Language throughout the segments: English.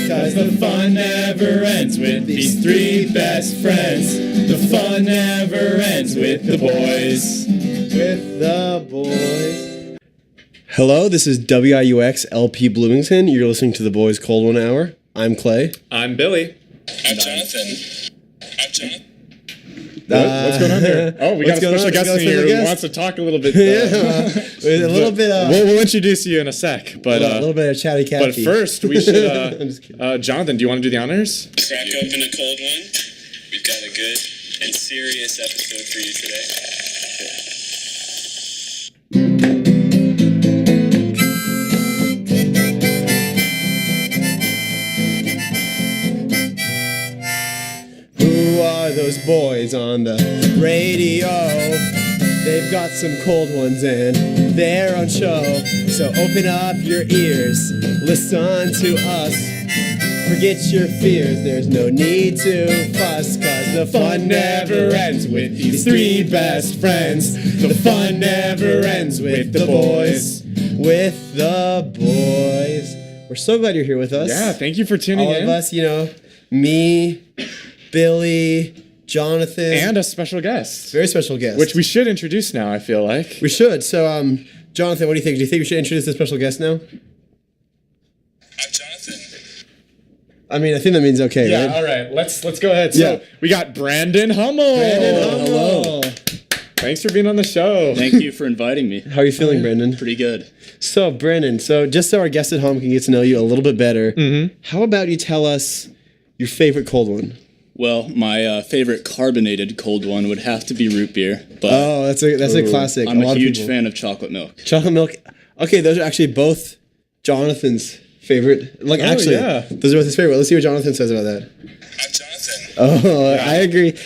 cause the fun never ends with these three best friends. The fun never ends with the boys. With the boys. Hello, this is WIUX LP Bloomington. You're listening to The Boys Cold One Hour. I'm Clay. I'm Billy. I'm Jonathan. I'm Jonathan. What's going on here? Oh, we got a special guest in here who wants to talk a little bit. A little bit. We'll introduce you in a sec, but a little bit of chatty Cathy. But first, we should. Jonathan, do you want to do the honors? Crack open a cold one. We've got a good and serious episode for you today. Who are those boys on the radio? They've got some cold ones and they're on show. So open up your ears, listen to us. Forget your fears, there's no need to fuss, cause the fun never ends with these three best friends. The fun never ends with the boys. With the boys. We're so glad you're here with us. Yeah, thank you for tuning in. All of us, me, Billy, Jonathan. And a special guest. Very special guest. Which we should introduce now, I feel like. We should. So, Jonathan, what do you think? Do you think we should introduce the special guest now? I'm Jonathan. I mean, I think that means okay, Yeah, right? all right. Let's go ahead. So, we got Brandon Hummel. Hello. Thanks for being on the show. Thank you for inviting me. How are you feeling, Brandon? Pretty good. So, Brandon, just so our guests at home can get to know you a little bit better, how about you tell us your favorite cold one? Well, my favorite carbonated cold one would have to be root beer. But that's a classic. I'm a lot huge of fan of chocolate milk. Chocolate milk. Okay, those are actually both Jonathan's favorite. Like, yeah. those are both his favorite. Let's see what Jonathan says about that. I'm Jonathan. Oh, yeah. I agree.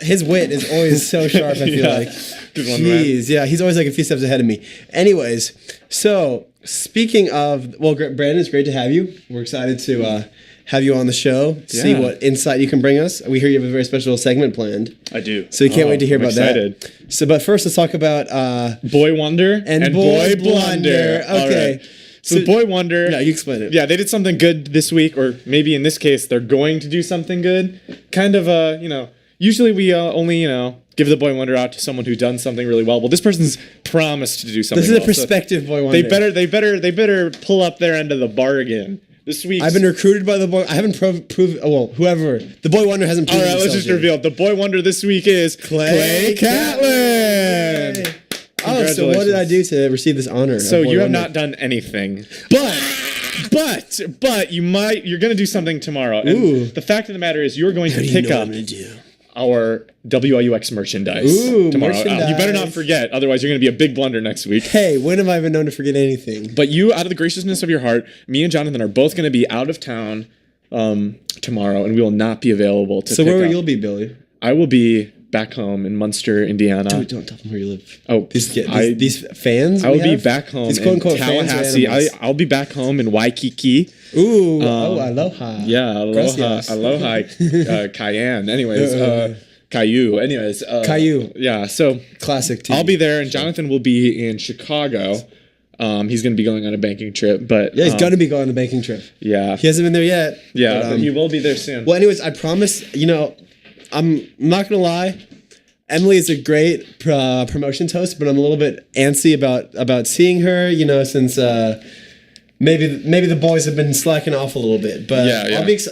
His wit is always so sharp, I feel like. Good one, man. Yeah, he's always like a few steps ahead of me. Anyways, so speaking of, Brandon, it's great to have you. We're excited to have you on the show, see what insight you can bring us. We hear you have a very special segment planned. I do. So we can't wait to hear about excited. that. So, but first, let's talk about Boy Wonder and Boy Blunder. Okay. Right. So Boy Wonder. Yeah, you explain it. Yeah, they did something good this week, or maybe in this case, they're going to do something good. Kind of, usually we only, give the Boy Wonder out to someone who's done something really well. Well, this person's promised to do something. This is well, a prospective Boy Wonder. They better pull up their end of the bargain. This week, I've been recruited by the Boy. I haven't proved. Whoever the Boy Wonder hasn't proved. All right, let's just reveal it. The Boy Wonder this week is Clay Catlin. Hey. Oh, so what did I do to receive this honor? So you have not done anything, but you're going to do something tomorrow. And the fact of the matter is, you're going to pick up our WIUX merchandise tomorrow. You better not forget, otherwise you're going to be a big blunder next week. Hey, when have I been known to forget anything? But you, out of the graciousness of your heart, me and Jonathan are both going to be out of town tomorrow, and we will not be available to. So where will you be, Billy? I will be back home in Munster, Indiana. Dude, don't tell them where you live. Oh, these fans. I will be back home in Tallahassee. I'll be back home in Waikiki. Ooh, aloha. Yeah, aloha, Cayenne. Anyways, Caillou. Anyways, Caillou. Yeah, so classic TV. I'll be there, and Jonathan will be in Chicago. He's going to be going on a banking trip, but yeah, he's going to be going on a banking trip. Yeah, he hasn't been there yet. Yeah, but he will be there soon. Well, anyways, I promise. I'm not gonna lie. Emily is a great promotion toast, but I'm a little bit antsy about seeing her. Since maybe the boys have been slacking off a little bit. But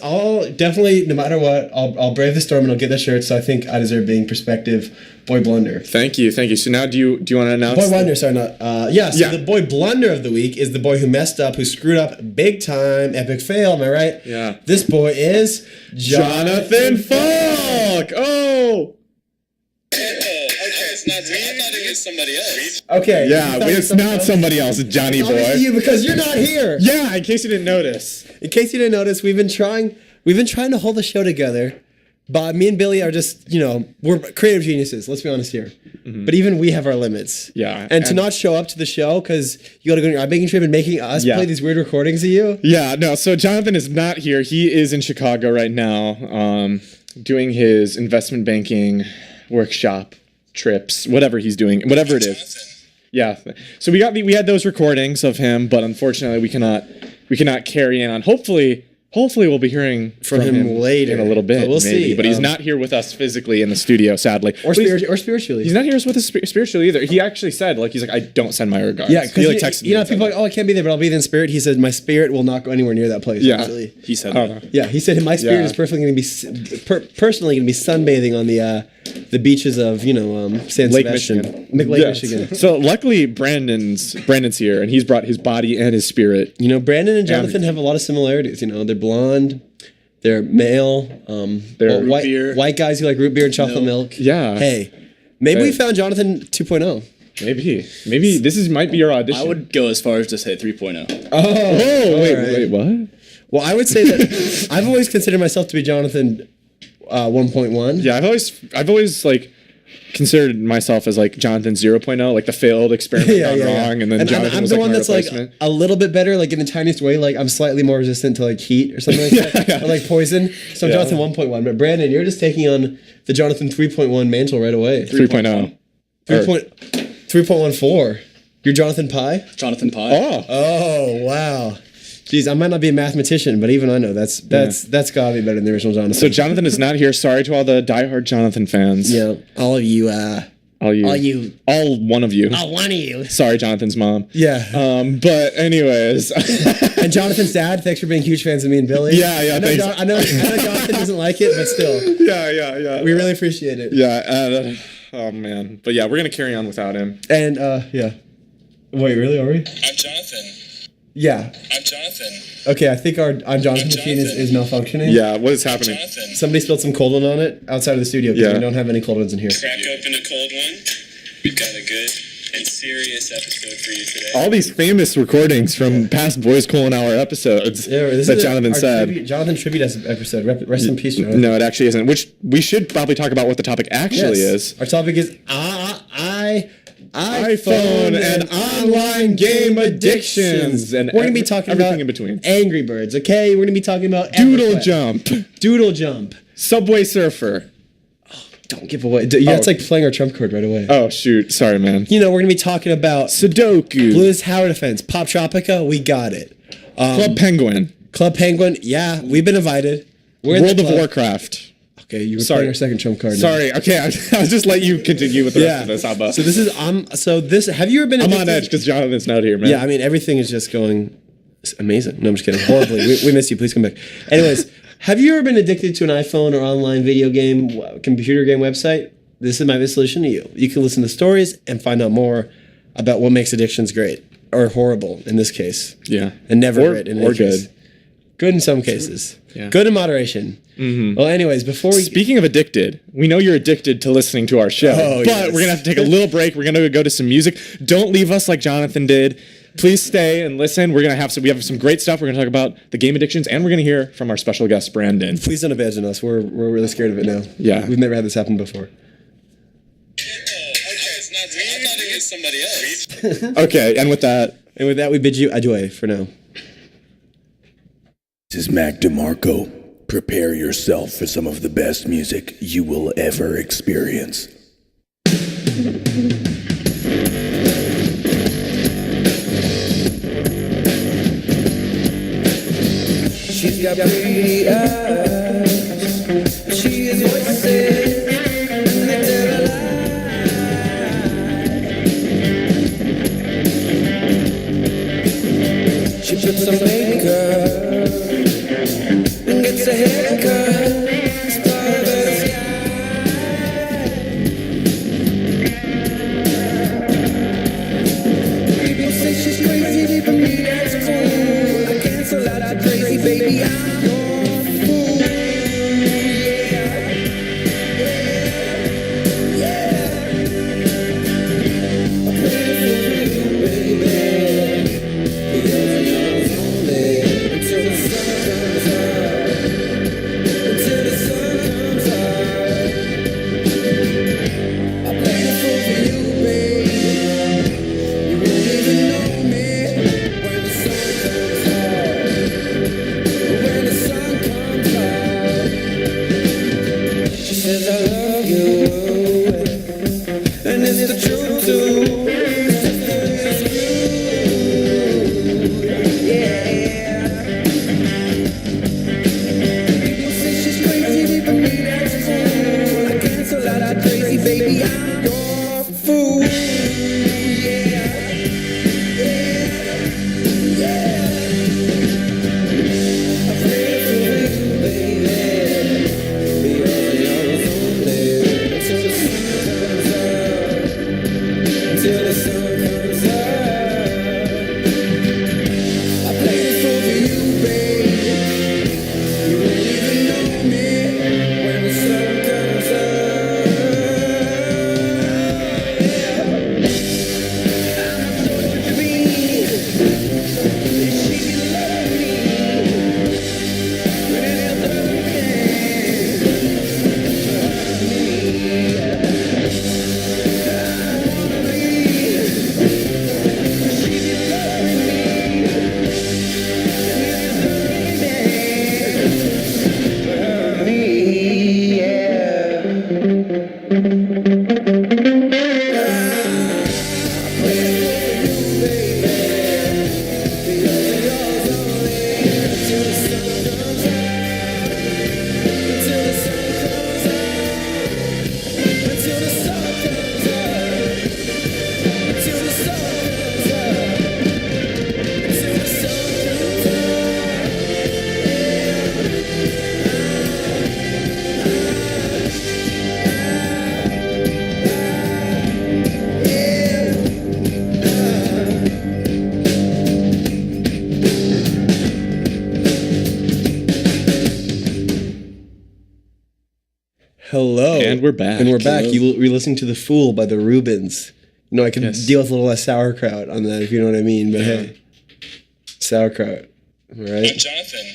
I'll definitely, no matter what, I'll brave the storm and I'll get the shirt. So I think I deserve being prospective Boy Blunder. Thank you. So now, do you want to announce? Boy Blunder, sorry, not. The Boy Blunder of the week is the boy who messed up, who screwed up big time, epic fail. Am I right? Yeah. This boy is Jonathan Falk. Oh. It's not me. I thought it was somebody else. Okay. Yeah, it's not somebody else, Johnny boy. It's you because you're not here. Yeah, in case you didn't notice. We've been trying to hold the show together. But me and Billy are just, we're creative geniuses. Let's be honest here. Mm-hmm. But even we have our limits. Yeah. And to not show up to the show because you got to go on your iBaking trip and making us play these weird recordings of you. Yeah, no. So Jonathan is not here. He is in Chicago right now, doing his investment banking workshop trips, whatever he's doing, whatever it is. Yeah. So we had those recordings of him, but unfortunately we cannot carry on. Hopefully Hopefully, we'll be hearing from him later in a little bit. But we'll maybe. see. But he's not here with us physically in the studio, sadly. Or spiritually. He's not here with us spiritually either. He actually said, like, he's like, I don't send my regards. Yeah, because he like texted me. You know, people are like, oh, I can't be there, but I'll be there in spirit. He said, my spirit will not go anywhere near that place. Yeah, actually. He said that. Yeah, he said my spirit is perfectly going to be personally going to be sunbathing on the beaches of San Lake Sebastian, Michigan. Lake Yes. Michigan. So luckily, Brandon's here, and he's brought his body and his spirit. You know, Brandon and Jonathan have a lot of similarities. You know, they're blonde, they're male, They're root beer. white guys who like root beer and chocolate milk. Yeah. Hey, maybe we found Jonathan 2.0. Maybe this might be your audition. I would go as far as to say 3.0. Oh, wait, right. wait, what? Well, I would say that I've always considered myself to be Jonathan 1.1. Yeah, I've always like considered myself as like Jonathan 0.0, like the failed experiment gone wrong, and then Jonathan I'm was the like one my that's replacement. like a little bit better, like in the tiniest way. Like I'm slightly more resistant to like heat or something like that, or like poison. So I'm Jonathan 1.1. But Brandon, you're just taking on the Jonathan 3.1 mantle right away. 3.0. 3.14. You're Jonathan Pie. Jonathan Pie. Oh wow. Jeez, I might not be a mathematician, but even I know that's gotta be better than the original Jonathan. So Jonathan is not here. Sorry to all the diehard Jonathan fans. yeah, all of you. All one of you. All one of you. Sorry, Jonathan's mom. Yeah. But anyways. And Jonathan's dad, thanks for being huge fans of me and Billy. Yeah, thanks. I know Jonathan doesn't like it, but still. Yeah. We really appreciate it. Yeah. Oh man. But yeah, we're gonna carry on without him. And yeah. Wait, really? Are we? I'm Jonathan. Yeah. I'm Jonathan. Okay, I think our Jonathan machine is malfunctioning. Yeah. What is happening? Jonathan. Somebody spilled some cold one on it outside of the studio because we don't have any cold ones in here. Crack open a cold one. We've got a good and serious episode for you today. All these famous recordings from past Boys Colon Hour episodes that Jonathan said. Jonathan tribute episode. Rest in peace, Jonathan. No, it actually isn't. Which we should probably talk about what the topic actually is. Our topic is iPhone and online game addictions, and we're gonna be talking everything about in between. Angry Birds. Okay, we're gonna be talking about Doodle Jump, Doodle Jump, Subway Surfer. Don't give away. Yeah, it's like playing our trump card right away. Oh shoot, sorry man. You know, we're gonna be talking about Sudoku, Blues Tower Defense, Pop Tropica. We got it. Club Penguin, Yeah, we've been invited. We're in World the of club. Warcraft. Okay, you were playing our second trump card. Sorry. Okay, I'll just let you continue with the rest of this. How about? So this is have you ever been? I'm on edge because Jonathan's not here, man. Yeah, I mean everything is just going amazing. No, I'm just kidding. Horribly. we miss you. Please come back. Anyways, have you ever been addicted to an iPhone or online video game, computer game website? This is my solution to you. You can listen to stories and find out more about what makes addictions great or horrible in this case. Yeah. And never great in or any case. good. Good in some cases. Yeah. Good in moderation. Mm-hmm. Well, anyways, before we... Speaking of addicted, we know you're addicted to listening to our show, but we're going to have to take a little break. We're going to go to some music. Don't leave us like Jonathan did. Please stay and listen. We're going to have we have some great stuff. We're going to talk about the game addictions, and we're going to hear from our special guest, Brandon. Please don't abandon us. We're really scared of it now. Yeah. We've never had this happen before. Okay, it's not me. I thought it was somebody else. Okay, and with that, we bid you adieu for now. This is Mac DeMarco. Prepare yourself for some of the best music you will ever experience. She's got pretty eyes. She is voices that tell a lie. She puts some makeup and gets a haircut. It's part of her disguise. People say she's crazy, but me that's cool. I cancel out that crazy, baby. I'm your fool. I play it for you, baby. Because you're lonely until the sun comes up. Hello. And we're back. And we're back. You're listening to The Fool by the Rubens. You know, I could deal with a little less sauerkraut on that, if you know what I mean. But hey, sauerkraut. All right. I'm Jonathan.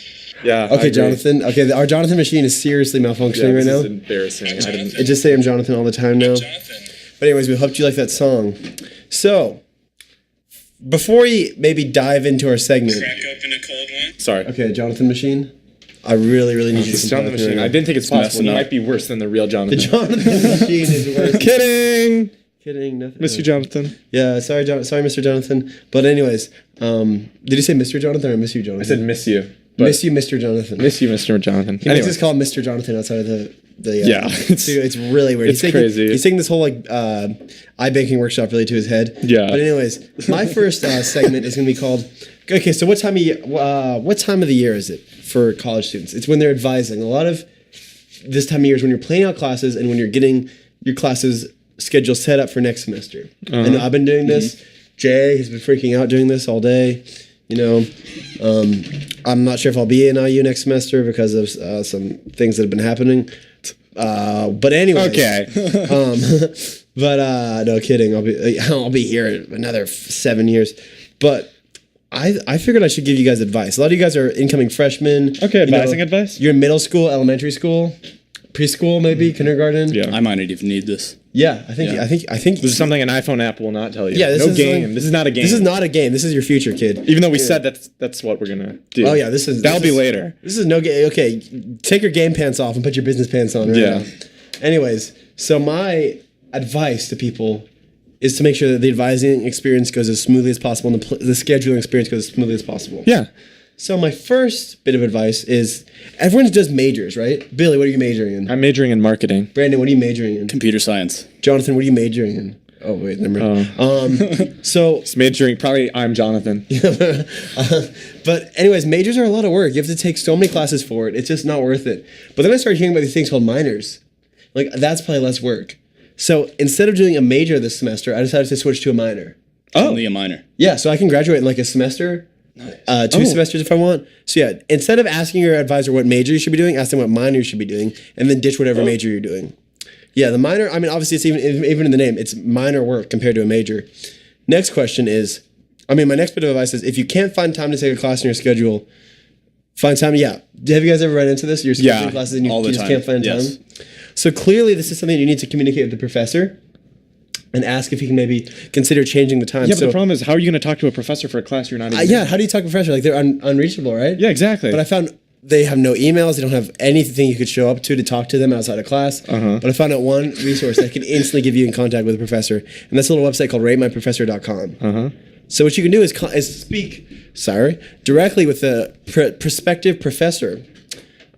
Yeah. Okay, Jonathan. Okay, our Jonathan machine is seriously malfunctioning right now. This is embarrassing. I didn't- It just say I'm Jonathan all the time now. Jonathan. But anyways, we hope you like that song. So, before we maybe dive into our segment. Crack open a cold one. Sorry. Okay, Jonathan machine. I really need you to It's comply Jonathan with me Machine. right I now. didn't think it's possible. messing It up. might be worse than the real Jonathan. The Jonathan machine is worse. Kidding. Kidding. Nothing. Miss you, Jonathan. Yeah, sorry, sorry, Mr. Jonathan. But anyways, did you say Mr. Jonathan or miss you, Jonathan? I said miss you. but- miss you, Mr. Jonathan. Miss you, Mr. Jonathan. He makes us call him Mr. Jonathan outside of the Yeah, it's really weird. it's He's taking, crazy. He's taking this whole iBanking workshop really to his head. Yeah. But anyways, my first segment is going to be called. Okay, so what time of the year is it for college students? It's when they're advising. A lot of this time of year is when you're planning out classes and when you're getting your classes schedule set up for next semester. And I've been doing this. Jay has been freaking out doing this all day. You know, I'm not sure if I'll be in IU next semester because of some things that have been happening. But anyways, Okay. but no kidding. I'll be here another 7 years. But I figured I should give you guys advice. A lot of you guys are incoming freshmen. Okay, you know, advising advice? You're in middle school, elementary school, preschool, maybe kindergarten. Yeah. I might not even need this. Yeah, I think This is something an iPhone app will not tell you. Yeah, this no is game. something- This is not a game. This is not a game. This is your future, kid. Even though we said that's what we're gonna do. Oh yeah, this is that'll this be is- later. This is no game. Okay, take your game pants off and put your business pants on. Right Yeah. now. Anyways, so my advice to people is to make sure that the advising experience goes as smoothly as possible and the scheduling experience goes as smoothly as possible. Yeah. So my first bit of advice is everyone does majors, right? Billy, what are you majoring in? I'm majoring in marketing. Brandon, what are you majoring in? Computer science. Jonathan, what are you majoring in? Oh wait, never mind. So It's majoring. Probably I'm Jonathan. but anyways, majors are a lot of work. You have to take so many classes for it. It's just not worth it. But then I started hearing about these things called minors. Like that's probably less work. So instead of doing a major this semester, I decided to switch to a minor. Only a minor. Yeah, so I can graduate in like a semester, 2 semesters if I want. So yeah, instead of asking your advisor what major you should be doing, ask them what minor you should be doing, and then ditch whatever major you're doing. Yeah, the minor. I mean, obviously, it's even in the name, it's minor work compared to a major. Next question is, my next bit of advice is, if you can't find time to take a class in your schedule, find time. Yeah, have you guys ever run into this? You're scheduling classes and you, all the you just time. can't find Yes. time. So clearly, this is something you need to communicate with the professor. And ask if he can maybe consider changing the time. Yeah, but so, the problem is, how are you going to talk to a professor for a class you're not even? yeah, how do you talk to a professor? Like they're unreachable, right? Yeah, exactly. But I found they have no emails. They don't have anything you could show up to talk to them outside of class. But I found out one resource that can instantly give you in contact with a professor, and that's a little website called ratemyprofessor.com. So what you can do is speak directly with the prospective professor.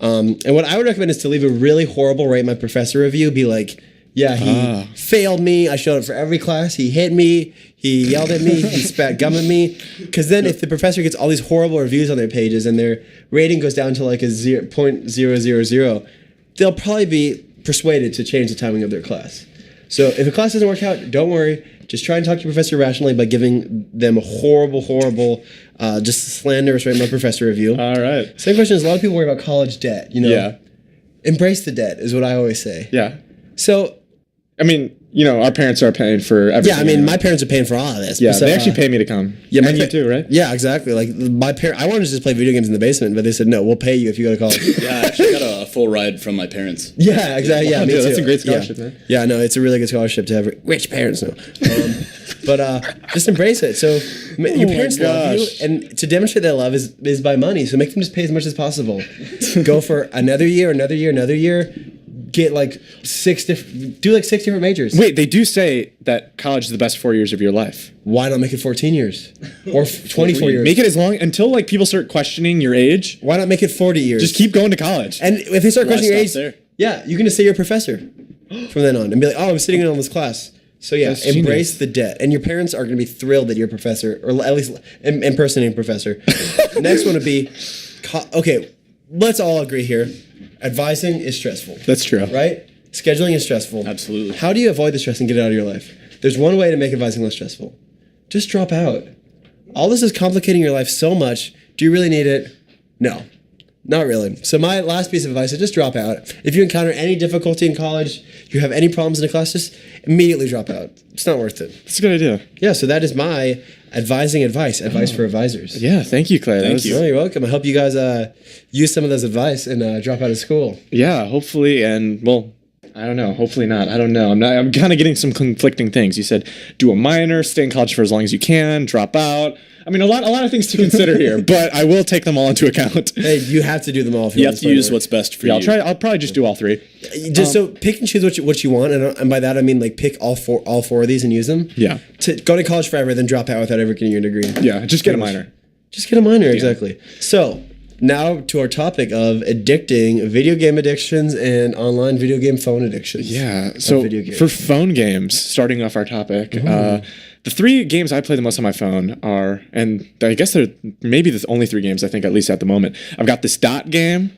And what I would recommend is to leave a really horrible Rate My Professor review. Be like, yeah, he failed me. I showed up for every class. He hit me. He yelled at me. He spat gum at me. Because then if the professor gets all these horrible reviews on their pages and their rating goes down to like a 0.000, they'll probably be persuaded to change the timing of their class. So if a class doesn't work out, don't worry. Just try and talk to your professor rationally by giving them a horrible, just slanderous Rate My Professor review. All right. Second question is, a lot of people worry about college debt. You know, Yeah. embrace the debt is what I always say. Yeah. So I mean, our parents are paying for everything. yeah, I mean, my parents are paying for all of this. Yeah, So, they actually pay me to come. Yeah, and you too, right? Yeah, exactly. Like my parents, I wanted to just play video games in the basement, but they said no, we'll pay you if you go to college. Yeah, I actually got a full ride from my parents. Yeah, exactly. Yeah, Wow, me dude, too. that's a great scholarship, yeah. man. Yeah, no, it's a really good scholarship to have rich parents. No, but just embrace it. So your parents love you, gosh. and to demonstrate that love is by money. So make them just pay as much as possible. Go for another year. Get like six different majors. Wait, they do say that college is the best 4 years of your life. Why not make it 14 years or 24 years? Make it as long until like people start questioning your age. Why not make it 40 years? Just keep going to college. And if they start Why questioning your age, stop there? yeah, you can just say you're a professor from then on and be like, oh, I'm sitting in on this class. So yeah, That's embrace genius. the debt. And your parents are going to be thrilled that you're a professor, or at least impersonating professor. Next one would be, okay, let's all agree here. Advising is stressful. That's true. Right? Scheduling is stressful. Absolutely. How do you avoid the stress and get it out of your life? There's one way to make advising less stressful. Just drop out. All this is complicating your life so much. Do you really need it? No. Not really. So my last piece of advice is just drop out. If you encounter any difficulty in college, you have any problems in a class, just immediately drop out. It's not worth it. That's a good idea. Yeah, so that is my advice for advisors. Yeah, thank you, Clay. Thank you. Oh, you're welcome. I hope you guys use some of those advice and drop out of school. Yeah, hopefully, and well, I don't know. Hopefully not. I don't know. I'm kind of getting some conflicting things. You said do a minor, stay in college for as long as you can, drop out. I mean, a lot of things to consider here, but I will take them all into account. Hey, you have to do them all. If You have to use what's best for you. I'll probably just do all three. Just so pick and choose what you want, and by that I mean like pick all four of these and use them. Yeah. To go to college forever, then drop out without ever getting your degree. Yeah, just get a minor. Just get a minor, exactly. So now to our topic of addicting, video game addictions and online video game phone addictions. Yeah. So for phone games, starting off our topic, the 3 games I play the most on my phone are, and I guess they're maybe the only 3 games I think at least at the moment. I've got this dot game.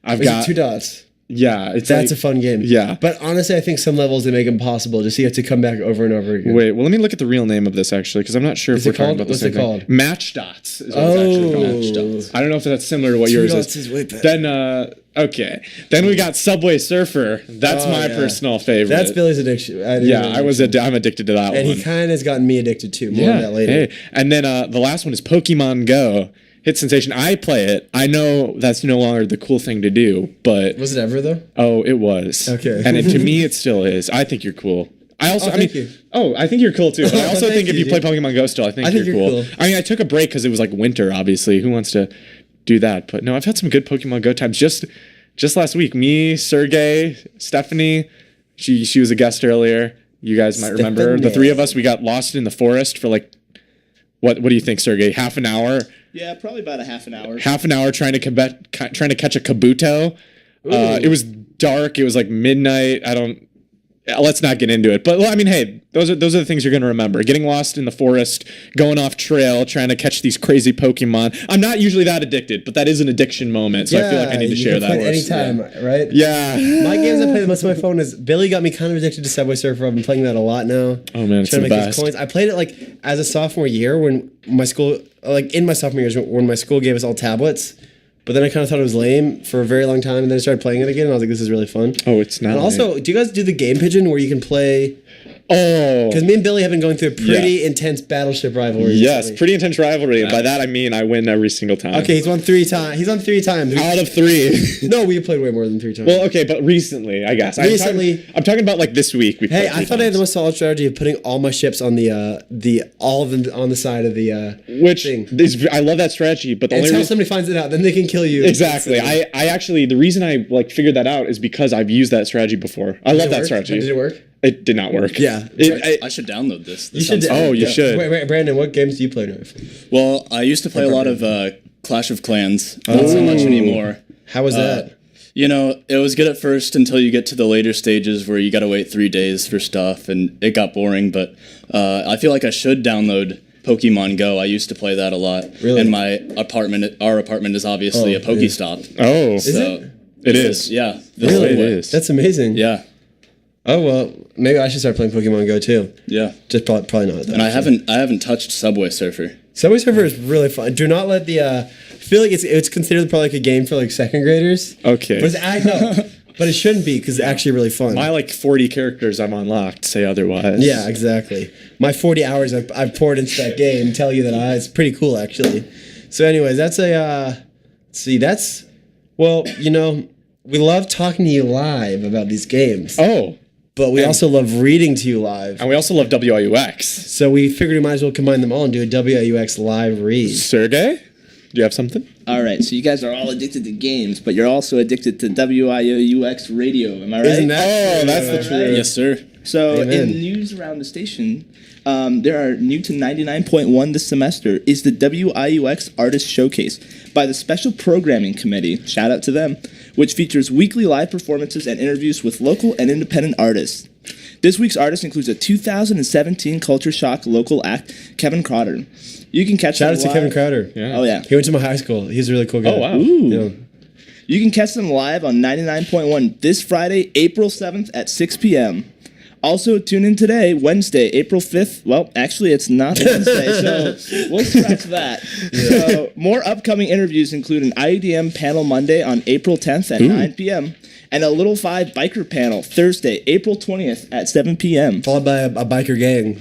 I've got 2 dots. Yeah, That's a fun game. Yeah. But honestly, I think some levels they make impossible. Just so you have to come back over and over again. Wait, well, let me look at the real name of this actually, because I'm not sure if we're talking about the same thing. What's it called? Match Dots is what it's actually called. Match Dots. I don't know if that's similar to what 2 yours dots is. is way better. Then, okay. Then we got Subway Surfer. That's my personal favorite. That's Billy's addiction. I'm addicted to that and one. he kind of has gotten me addicted too. More on that later. Hey. And then the last one is Pokemon Go. Hit sensation. I play it. I know that's no longer the cool thing to do, but Was it ever though? oh, it was. Okay. And to me, it still is. I think you're cool. I also, thank you. I think you're cool too. But I also Thank think if you, you play dude. Pokemon Go still, I think think you're you're cool. cool. I mean, I took a break because it was like winter, obviously. Who wants to do that? But no, I've had some good Pokemon Go times. Just last week, me, Sergey, Stephanie, she was a guest earlier. You guys might remember her. The 3 of us, we got lost in the forest for like, what do you think, Sergey? Half an hour? Yeah, probably about a half an hour. Half an hour trying to catch a Kabuto. It was dark. It was like midnight. Let's not get into it. But well, I mean, hey, those are the things you're going to remember. Getting lost in the forest, going off trail, trying to catch these crazy Pokemon. I'm not usually that addicted, but that is an addiction moment. So I feel like I need to share that. Anytime, right? Yeah. My games I play the most on my phone is Billy got me kind of addicted to Subway Surfer. I've been playing that a lot now. Oh man, it's trying the to make best. these coins. I played it like as a sophomore year when my school, in my sophomore years when my school gave us all tablets. But then I kind of thought it was lame for a very long time, and then I started playing it again, and I was like, this is really fun. Oh, it's not. And also, do you guys do the Game Pigeon where you can play? Oh. Because me and Billy have been going through a pretty intense battleship rivalry. Yes, recently. pretty intense rivalry. And by that I mean I win every single time. Okay, he's won 3 times. He's on 3 times. Out of 3. No, we played way more than 3 times. Well, okay, but recently, I guess. I'm talking about like this week. Hey, I thought I had the most solid strategy of putting all my ships on all of them on the side of the thing. I love that strategy, but the only Until reason somebody finds it out, then they can kill you. exactly. I actually the reason I like figured that out is because I've used that strategy before. I love that strategy. Did it work? It did not work. Yeah. I should download this. You should. You should. Wait, Brandon, what games do you play now? Well, I used to play a lot of Clash of Clans. Not so much anymore. How was that? You know, it was good at first until you get to the later stages where you got to wait 3 days for stuff, and it got boring. But I feel like I should download Pokemon Go. I used to play that a lot. Really? And our apartment is obviously a Pokestop. Oh, So it is. Yeah. Really? It is. That's amazing. Yeah. Oh well, maybe I should start playing Pokemon Go too. Yeah. Just probably not. And I haven't touched Subway Surfer. Subway Surfer is really fun. Do not let the. I feel like it's considered probably like a game for like second graders. Okay. But but it shouldn't be because it's actually really fun. My like 40 characters I'm unlocked say otherwise. Yeah, exactly. My 40 hours I've poured into that game tell you that it's pretty cool actually. So, anyways, that's well, we love talking to you live about these games. Oh. But we also love reading to you live. And we also love WIUX. So we figured we might as well combine them all and do a WIUX live read. Sergey, do you have something? All right, so you guys are all addicted to games, but you're also addicted to WIUX radio. Am I right? Isn't that? Oh, that's the truth. Yes, sir. So Amen. in news around the station, there are new to 99.1 this semester is the WIUX Artist Showcase by the Special Programming Committee, shout out to them, which features weekly live performances and interviews with local and independent artists. This week's artist includes a 2017 Culture Shock local act, Kevin Crowder. You can catch Shout them out to live. Kevin Crowder. Yeah. Oh, yeah. He went to my high school. He's a really cool guy. Oh, wow. Yeah. You can catch them live on 99.1 this Friday, April 7th at 6 p.m. Also, tune in today, Wednesday, April 5th. Well, actually, it's not Wednesday, so we'll scratch that. So, more upcoming interviews include an IEDM panel Monday on April 10th at 9 p.m. and a Little 5 biker panel Thursday, April 20th at 7 p.m. Followed by a biker gang.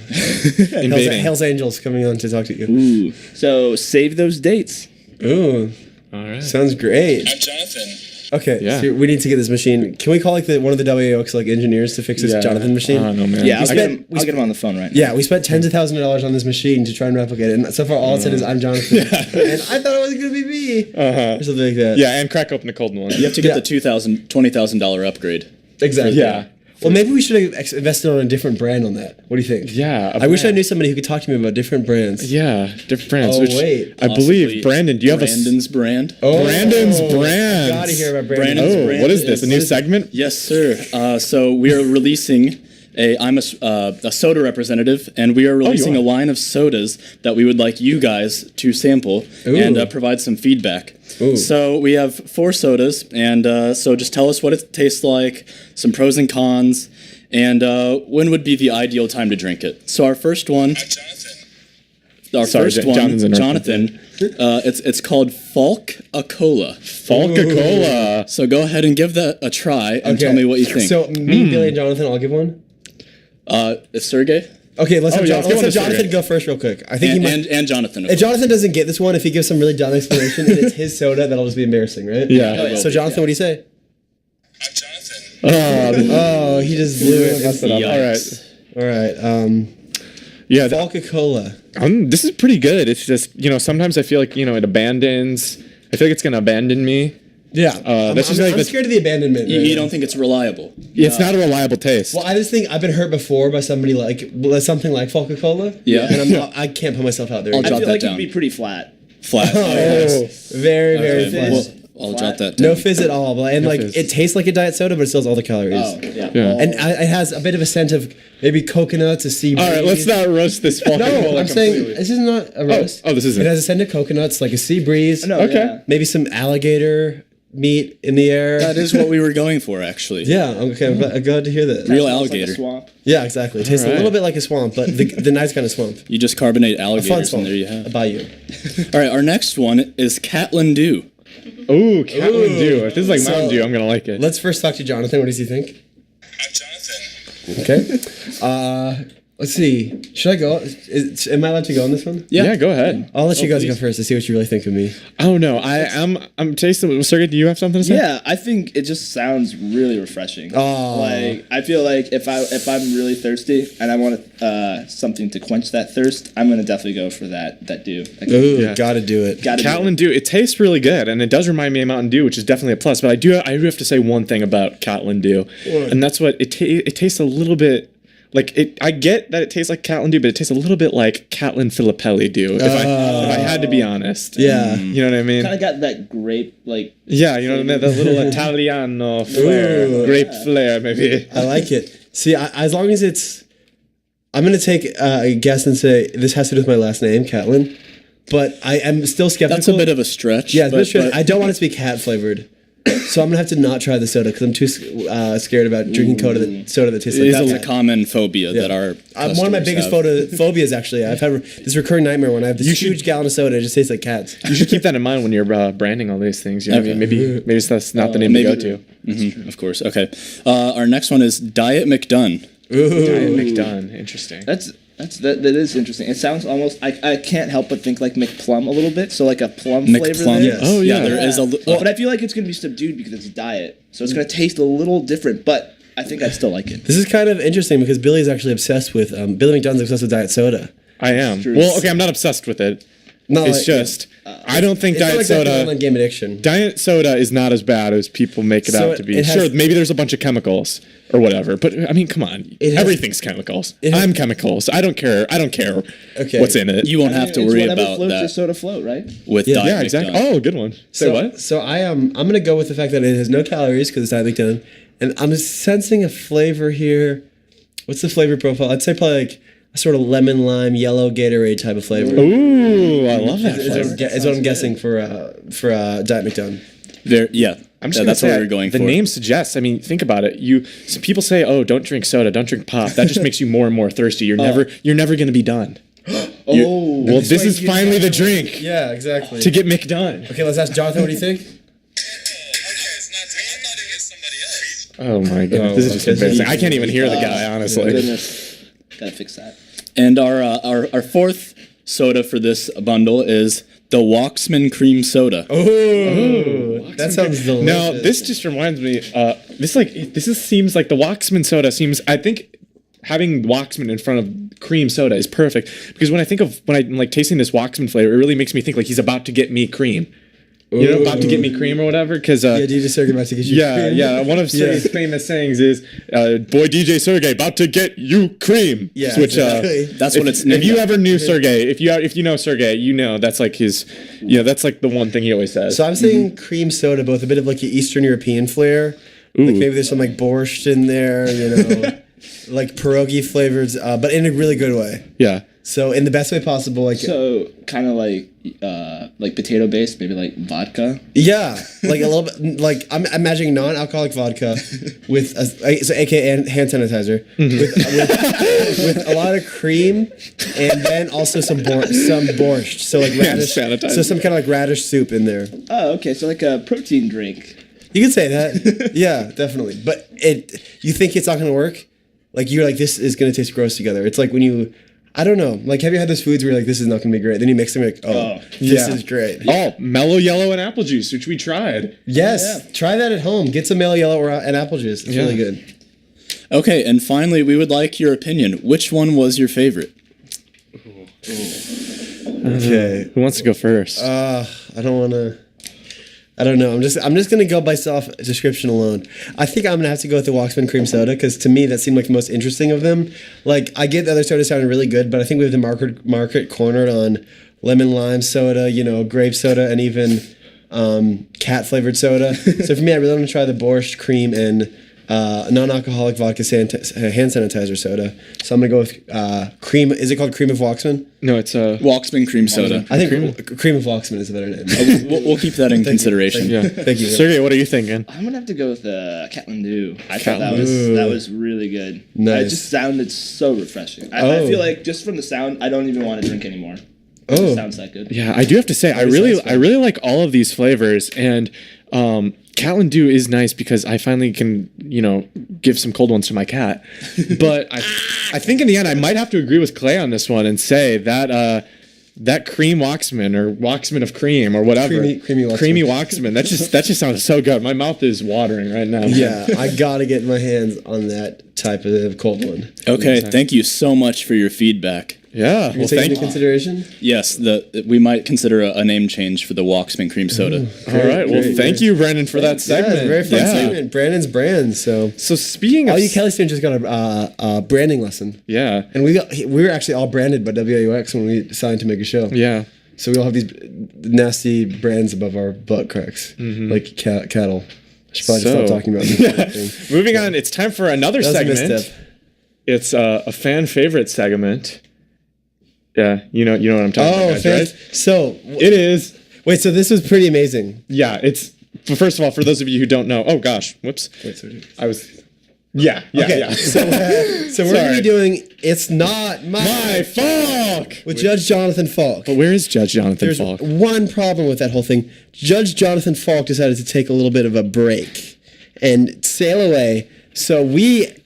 Hell's Angels coming on to talk to you. Ooh. So, save those dates. Ooh. All right. Sounds great. I'm Jonathan. Okay, Yeah. so we need to get this machine. Can we call like one of the WAOX like engineers to fix this Jonathan machine? Oh, no, man. Yeah, I'll spent- get him on the phone right now. Yeah, we spent tens of thousands of dollars on this machine to try and replicate it, and so far all it said is "I'm Jonathan," and I thought it was gonna be me or something like that. Yeah, and crack open the cold one. You have to get the $20,000 upgrade. exactly. Yeah. Well, maybe we should have invested on a different brand on that. What do you think? Yeah, a I wish I brand. knew somebody who could talk to me about different brands. Yeah, different brands. Oh, which wait. I believe Possibly Brandon. Do you have Brandon's brand? Brandon's brand? Gotta hear about Brandon. Brandon's Oh, brand what is this? A new segment? Yes, sir. So we are releasing I'm a soda representative, and we are releasing are? a line of sodas that we would like you guys to sample and provide some feedback. Ooh. So we have 4 sodas, and so just tell us what it tastes like, some pros and cons, and when would be the ideal time to drink it. So our first one, I'm Jonathan. our Sorry, first one, Jonathan's interrupting. Jonathan. It's called Falk-a-Cola. Falca-Cola. So go ahead and give that a try and tell me what you think. So me, Billy, and Jonathan, I'll give one. Is Sergey? Okay, let's have, yeah, let's let's go have on to Jonathan Sergey. go first real quick. I think he might. And Jonathan. If Jonathan doesn't get this one, if he gives some really dumb explanation and it's his soda, that'll just be embarrassing, right? Yeah. So Jonathan, what do you say? I'm Jonathan. Oh, he just blew it. Messed it up. Yikes. All right. All right. Yeah. Falca-Cola. This is pretty good. It's just, sometimes I feel like, it abandons. I feel like it's going to abandon me. Yeah. that's just like I'm the- scared of the abandonment. You, right you now. don't think it's reliable? It's not a reliable taste. Well, I just think I've been hurt before by somebody like something like Falca-Cola. Yeah. And I can't put myself out there. I'll again. I jot feel that like down. it'd be pretty flat. Flat. Oh, very, very Okay, flat. I'll jot that down. No fizz at all, and like fizz. it tastes like a diet soda, but it still has all the calories. Oh, yeah. Yeah. And it has a bit of a scent of maybe coconuts, a sea breeze. All right, let's not roast this Falca-Cola No, I'm saying completely. this is not a roast. Oh, this isn't. It has a scent of coconuts, like a sea breeze. No, Okay. yeah. Maybe some alligator meat in the air. That is what we were going for, actually. Yeah. Okay. I'm glad to hear that. Real Smells like a alligator. swamp. Yeah, exactly. It tastes a right. little bit like a swamp, but the nice kind of swamp. You just carbonate A fun alligators, swamp. and there you have. About you. All right, our next one is Catlin Dew. Ooh, Catlin Dew. If this is like So- Mountain Dew, I'm going to like it. Let's first talk to Jonathan. What does he think? I'm Jonathan. Okay. Let's see. Should I go? Am I allowed to go on this one? Yeah, go ahead. I'll let you guys go please. first to see what you really think of me. Oh, no. I'm tasting. Sergey, do you have something to say? Yeah, I think it just sounds really refreshing. Oh. Like I feel like if I'm really thirsty and I want something to quench that thirst, I'm gonna definitely go for that dew. Ooh, Yeah. gotta do it. Gotta do Catlin Dew, it tastes really good, and it does remind me of Mountain Dew, which is definitely a plus. But I do have to say one thing about Catlin Dew, and that's what it tastes a little bit like. I get that it tastes like Catlin Dew, but it tastes a little bit like Catlin Filippelli Dew. If I had to be honest, Yeah. you know what I mean? Kind of got that grape like. Yeah, you know what I mean. That little Italiano flair, Ooh. grape flair, maybe. I like it. See, as long as it's, I'm gonna take a guess and say this has to do with my last name, Catlin. But I am still skeptical. That's a bit of a stretch. Yeah, it's a bit but- strange. I don't want it to be cat flavored. So I'm gonna have to not try the soda because I'm too scared about drinking soda that tastes It like is that. a common phobia that our One of my customers biggest have. phobias actually. I've had this recurring nightmare when I have this huge gallon of soda. It just tastes like cats. You should keep that in mind when you're branding all these things. You know what I mean? Maybe that's not the name maybe- to go to. Mhm, of course. Okay. Our next one is Diet McDone. Diet McDone. Interesting. That is interesting. It sounds almost. I can't help but think like McPlum a little bit. So like a plum flavor McPlum. there. Oh, yeah. There is a. But I feel like it's gonna be subdued because it's diet, so it's gonna taste a little different. But I think I'd still like it. This is kind of interesting because Billy's actually obsessed with Billy McDonoug's obsessed with diet soda. I am. true. Well, okay, I'm not obsessed with it. No, It's like- just I don't think It's not diet like that soda. online game addiction. Diet soda is not as bad as people make it So out to be. it has- Sure, maybe there's a bunch of chemicals or whatever, but I mean, come on, It has- everything's chemicals. it has- I'm chemicals. I don't care. Okay. what's in it. You won't have to It's worry whatever about floats your that soda float, right? with Yeah. Diet yeah, exactly. McDone. Oh, good one. Say what? So I am. I'm gonna go with the fact that it has no calories because it's diet McDone, and I'm sensing a flavor here. What's the flavor profile? I'd say probably like a sort of lemon lime yellow Gatorade type of flavor. Ooh, I love that Is flavor. what I'm guessing for Diet McDone. Yeah. I'm just Yeah, gonna that's what say we were going the for. name suggests. I mean, think about it. Some people say, "Oh, don't drink soda, don't drink pop." That just makes you more and more thirsty. You're never going to be done. Well, this is finally the drink Yeah, exactly. to get Mick done. Okay, let's ask Jonathan. What do you think? Okay, it's not me. I thought it was somebody else. Oh my goodness, this is just embarrassing. I can't even hear the guy, honestly. Goodness. Gotta fix that. And our fourth soda for this bundle is the Walksman Cream Soda. Oh, that sounds delicious. Now, this just reminds me. Seems like the Walksman soda seems. I think having Walksman in front of cream soda is perfect because when I'm like tasting this Walksman flavor, it really makes me think like he's about to get me cream. You know, about to get me cream or whatever. Because Yeah, DJ Sergey about to get you cream. yeah. One of Sergey's famous sayings is, "Boy, DJ Sergey about to get you cream." Yeah, which exactly. That's what it's if named you after. ever knew Sergey, if you know Sergey, you know that's like his. That's like the one thing he always says. So I'm saying cream soda, both a bit of like the Eastern European flair. Like maybe there's some like borscht in there, like pierogi flavors, but in a really good way. Yeah. So in the best way possible, like So kind of like potato based, maybe like vodka. yeah, like a little bit, like I'm imagining non-alcoholic vodka with so AKA hand sanitizer with a lot of cream and then also some borscht. So like radish, sanitizer. so some kind of like radish soup in there. Oh, okay. So like a protein drink. You can say that. Yeah, definitely. But you think it's not going to work? Like you're like, this is going to taste gross together. It's like when I don't know. Like, have you had those foods where you're like, this is not going to be great? Then you mix them, you're like, this is great. Oh, mellow yellow and apple juice, which we tried. Yes, try that at home. Get some mellow yellow and apple juice. It's really good. Okay, and finally, we would like your opinion. Which one was your favorite? Okay. Who wants to go first? I don't want to. I don't know. I'm just gonna go by self description alone. I think I'm gonna have to go with the Walksman cream soda because to me that seemed like the most interesting of them. Like I get the other soda sounding really good, but I think we have the market cornered on lemon lime soda, grape soda, and even cat flavored soda. So for me, I really want to try the borscht cream and non-alcoholic vodka hand sanitizer soda. So I'm gonna go with cream. Is it called cream of Walksman? No, it's Walksman Cream Soda. I think cream of Walksman is a better name. We'll keep that in consideration. yeah. Thank you. Sergey, what are you thinking? I'm gonna have to go with Kathmandu. I thought that was really good. Nice. It just sounded so refreshing. I feel like just from the sound, I don't even want to drink anymore. It just sounds that good. Yeah, I do have to say, I really like all of these flavors, and Kathmandu is nice because I finally can, give some cold ones to my cat. But I think in the end I might have to agree with Clay on this one and say that that cream Walksman or Walksman of cream or whatever, creamy Walksman. That just sounds so good. My mouth is watering right now. Yeah, I gotta get my hands on that type of cold one. Okay, thank you so much for your feedback. Yeah. Well, take into consideration. Yes, we might consider a name change for the Walksman Cream Soda. All right. Well, thank you, Brandon, for that segment. Yeah, very fun segment. Brandon's brand. So speaking of all you Kelly students just got a branding lesson. Yeah. And we were actually all branded by WIUX when we decided to make a show. Yeah. So we all have these nasty brands above our butt cracks, like cattle. I should probably stop talking about this. Moving on, it's time for another segment. It's a fan favorite segment. Yeah, you know what I'm talking about, guys, right? So it is. Wait, so this was pretty amazing. Yeah, it's. First of all, for those of you who don't know, oh gosh, whoops. Wait, I was. Yeah. So we're gonna be doing "It's Not My Fault" with Judge Jonathan Falk. But where is Judge Jonathan Falk? There's one problem with that whole thing. Judge Jonathan Falk decided to take a little bit of a break and sail away. So we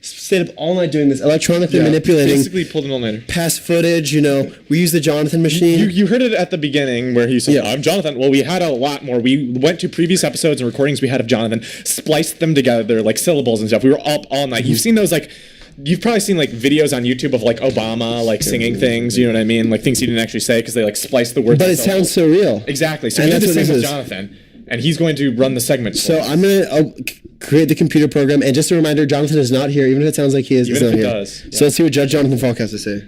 stayed up all night doing this, electronically manipulating. Basically pulled an all-nighter. Past footage, we use the Jonathan machine. You heard it at the beginning where he said, I'm Jonathan. Well, we had a lot more. We went to previous episodes and recordings we had of Jonathan, spliced them together, like syllables and stuff. We were up all night. You've seen those, you've probably seen videos on YouTube of Obama singing things, you know what I mean? Like things he didn't actually say because they spliced the words. But it sounds so real. Exactly. So we did the same with Jonathan. And he's going to run the segment. So I'm going to create the computer program. And just a reminder, Jonathan is not here. Even if it sounds like he is, he's not here. Does. So let's see what Judge Jonathan Falk has to say.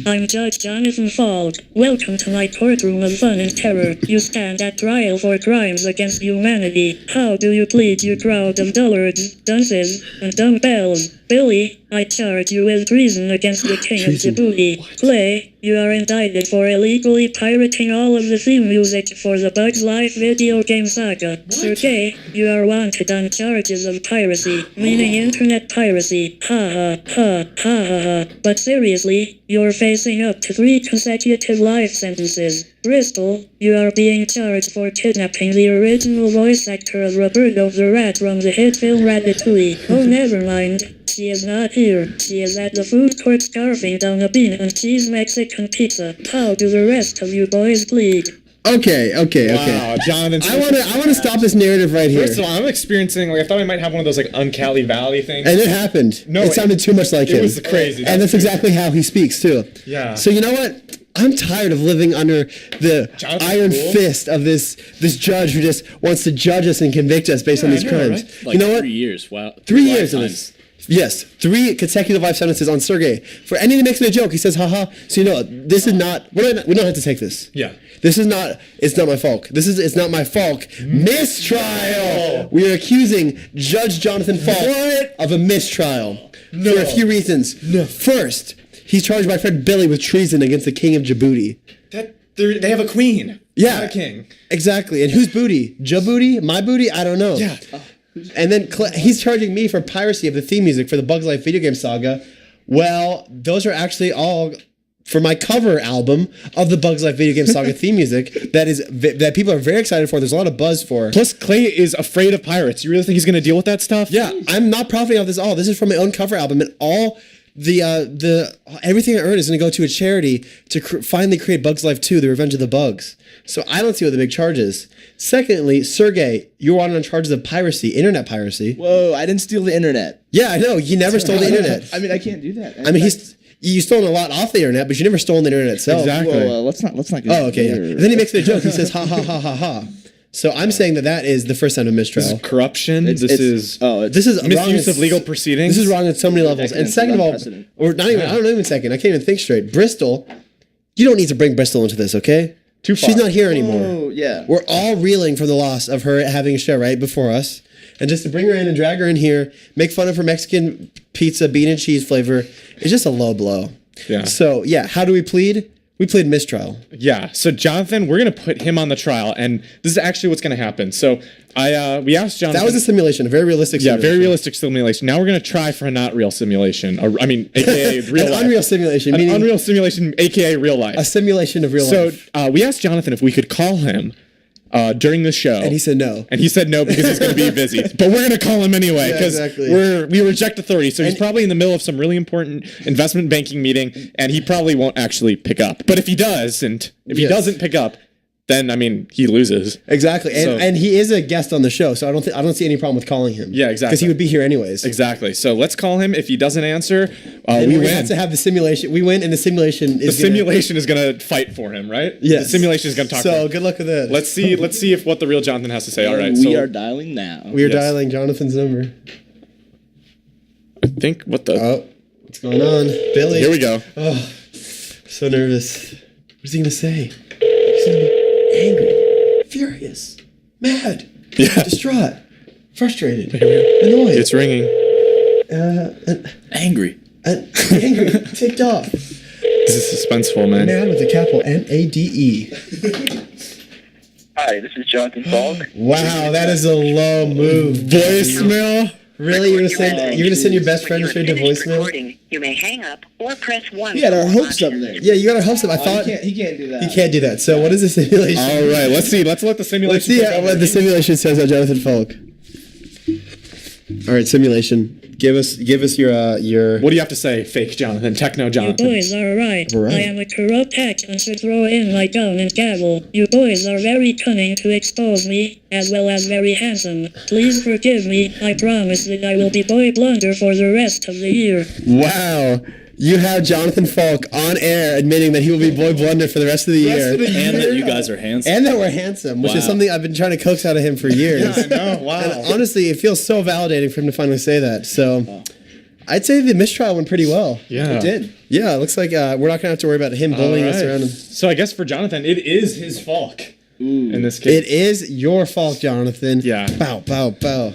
I'm Judge Jonathan Falk. Welcome to my courtroom of fun and terror. You stand at trial for crimes against humanity. How do you plead, you crowd of dullards, dunces, and dumbbells? Billy, I charge you with treason against the King of Djibouti. Clay, you are indicted for illegally pirating all of the theme music for the Bugs Life video game saga. Sergey, you are wanted on charges of piracy, meaning internet piracy. Ha ha ha ha ha ha. But seriously, you're facing up to 3 consecutive life sentences. Bristol, you are being charged for kidnapping the original voice actor of Roberto the Rat from the hit film Ratatouille. Oh, never mind. She is not here. She is at the food court scarfing down a bean and cheese Mexican pizza. How do the rest of you boys plead? Okay. Wow, Jonathan. I want to stop this narrative right here. First of all, I'm experiencing, I thought I might have one of those, Uncanny Valley things. And it happened. No, it sounded too much like him. It was crazy. And that's exactly how he speaks, too. Yeah. So you know what? I'm tired of living under the iron fist of this judge who just wants to judge us and convict us based on these crimes. Right? You know what? 3 years. Wow. 3 years of this. Yes, 3 consecutive life sentences on Sergey. For anything that makes me a joke, he says, haha. So you know, this is not, we don't have to take this. Yeah. This is not, it's not my fault. It's not my fault. Mistrial! We are accusing Judge Jonathan Falk of a mistrial. For a few reasons. First, he's charged my friend Billy with treason against the King of Djibouti. They have a queen. Yeah. Not a king. Exactly. And whose booty? Djibouti? My booty? I don't know. Yeah. And then he's charging me for piracy of the theme music for the Bugs Life video game saga. Well, those are actually all for my cover album of the Bugs Life video game saga theme music that people are very excited for. There's a lot of buzz for. Plus, Clay is afraid of pirates. You really think he's going to deal with that stuff? Yeah, I'm not profiting off this at all. This is from my own cover album, and all the everything I earn is going to go to a charity to finally create Bugs Life 2: The Revenge of the Bugs. So I don't see what the big charge is. Secondly, Sergey, you're on charges of piracy, internet piracy. Whoa, I didn't steal the internet. Yeah, I know. You never stole the internet. I mean, I can't do that. I mean, you stolen a lot off the internet, but you never stolen the internet itself. Exactly. Whoa, let's not. Oh, okay. Yeah. And then he makes the joke. He says, ha ha ha ha ha. So I'm saying that is the first sign of mistrial. This is corruption. This is misuse of legal proceedings. This is wrong on so many levels. And second of all, or not even. I don't even second. I can't even think straight. Bristol, you don't need to bring Bristol into this, okay? Too far. She's not here anymore. Oh, yeah. We're all reeling from the loss of her having a show right before us. And just to bring her in and drag her in here, make fun of her Mexican pizza, bean and cheese flavor, is just a low blow. Yeah. So, yeah, how do we plead? We plead mistrial. Yeah. So, Jonathan, we're going to put him on the trial. And this is actually what's going to happen. So, we asked Jonathan. That was a simulation, a very realistic simulation. Yeah, very realistic simulation. Now we're going to try for a not real simulation. AKA real life. An unreal simulation. An unreal simulation, AKA real life. A simulation of real life. So, we asked Jonathan if we could call him during the show. And he said no. And he said no because he's going to be busy. But we're going to call him anyway because we reject authority. So he's probably in the middle of some really important investment banking meeting, and he probably won't actually pick up. But if he does, and if he doesn't pick up, then he loses. Exactly, and he is a guest on the show, so I don't see any problem with calling him. Yeah, exactly. Because he would be here anyways. Exactly. So let's call him. If he doesn't answer, we win. Have to have the simulation. We win, and the simulation is. The simulation is going to fight for him, right? Yes. The simulation is going to talk. So good luck with that. Let's see if what the real Jonathan has to say. All right. We are dialing now. We are dialing Jonathan's number. I think what's going on, Billy? Here we go. Oh, so nervous. What's he gonna say? He's gonna be angry, furious, mad, distraught, frustrated, annoyed. It's ringing. Angry. Angry, ticked off. This is suspenseful, man. Mad with a capital N-A-D-E. Hi, this is Jonathan Falk. Wow, that is a low move. Voicemail? Really? You're gonna send your best friend straight to voicemail? You may hang up or press 1. He had our hopes up there. Yeah, you got our hopes up. I thought he can't do that. He can't do that. So what is the simulation? All right, let's see. Let's let the simulation. Let's see what the simulation says on Jonathan Falk. All right, simulation. Give us your. What do you have to say, fake Jonathan, techno Jonathan? You boys are right. I am a corrupt hack and should throw in my gun and gavel. You boys are very cunning to expose me, as well as very handsome. Please forgive me. I promise that I will be boy blunder for the rest of the year. Wow. You have Jonathan Falk on air admitting that he will be boy blunder for the rest of the year. And that you guys are handsome. And that we're handsome, which is something I've been trying to coax out of him for years. Yeah, I know. Wow. And honestly, it feels so validating for him to finally say that. So I'd say the mistrial went pretty well. Yeah. It did. Yeah, it looks like we're not going to have to worry about him bullying us around. So I guess for Jonathan, it is his Falk in this case. It is your fault, Jonathan. Yeah. Bow, bow, bow.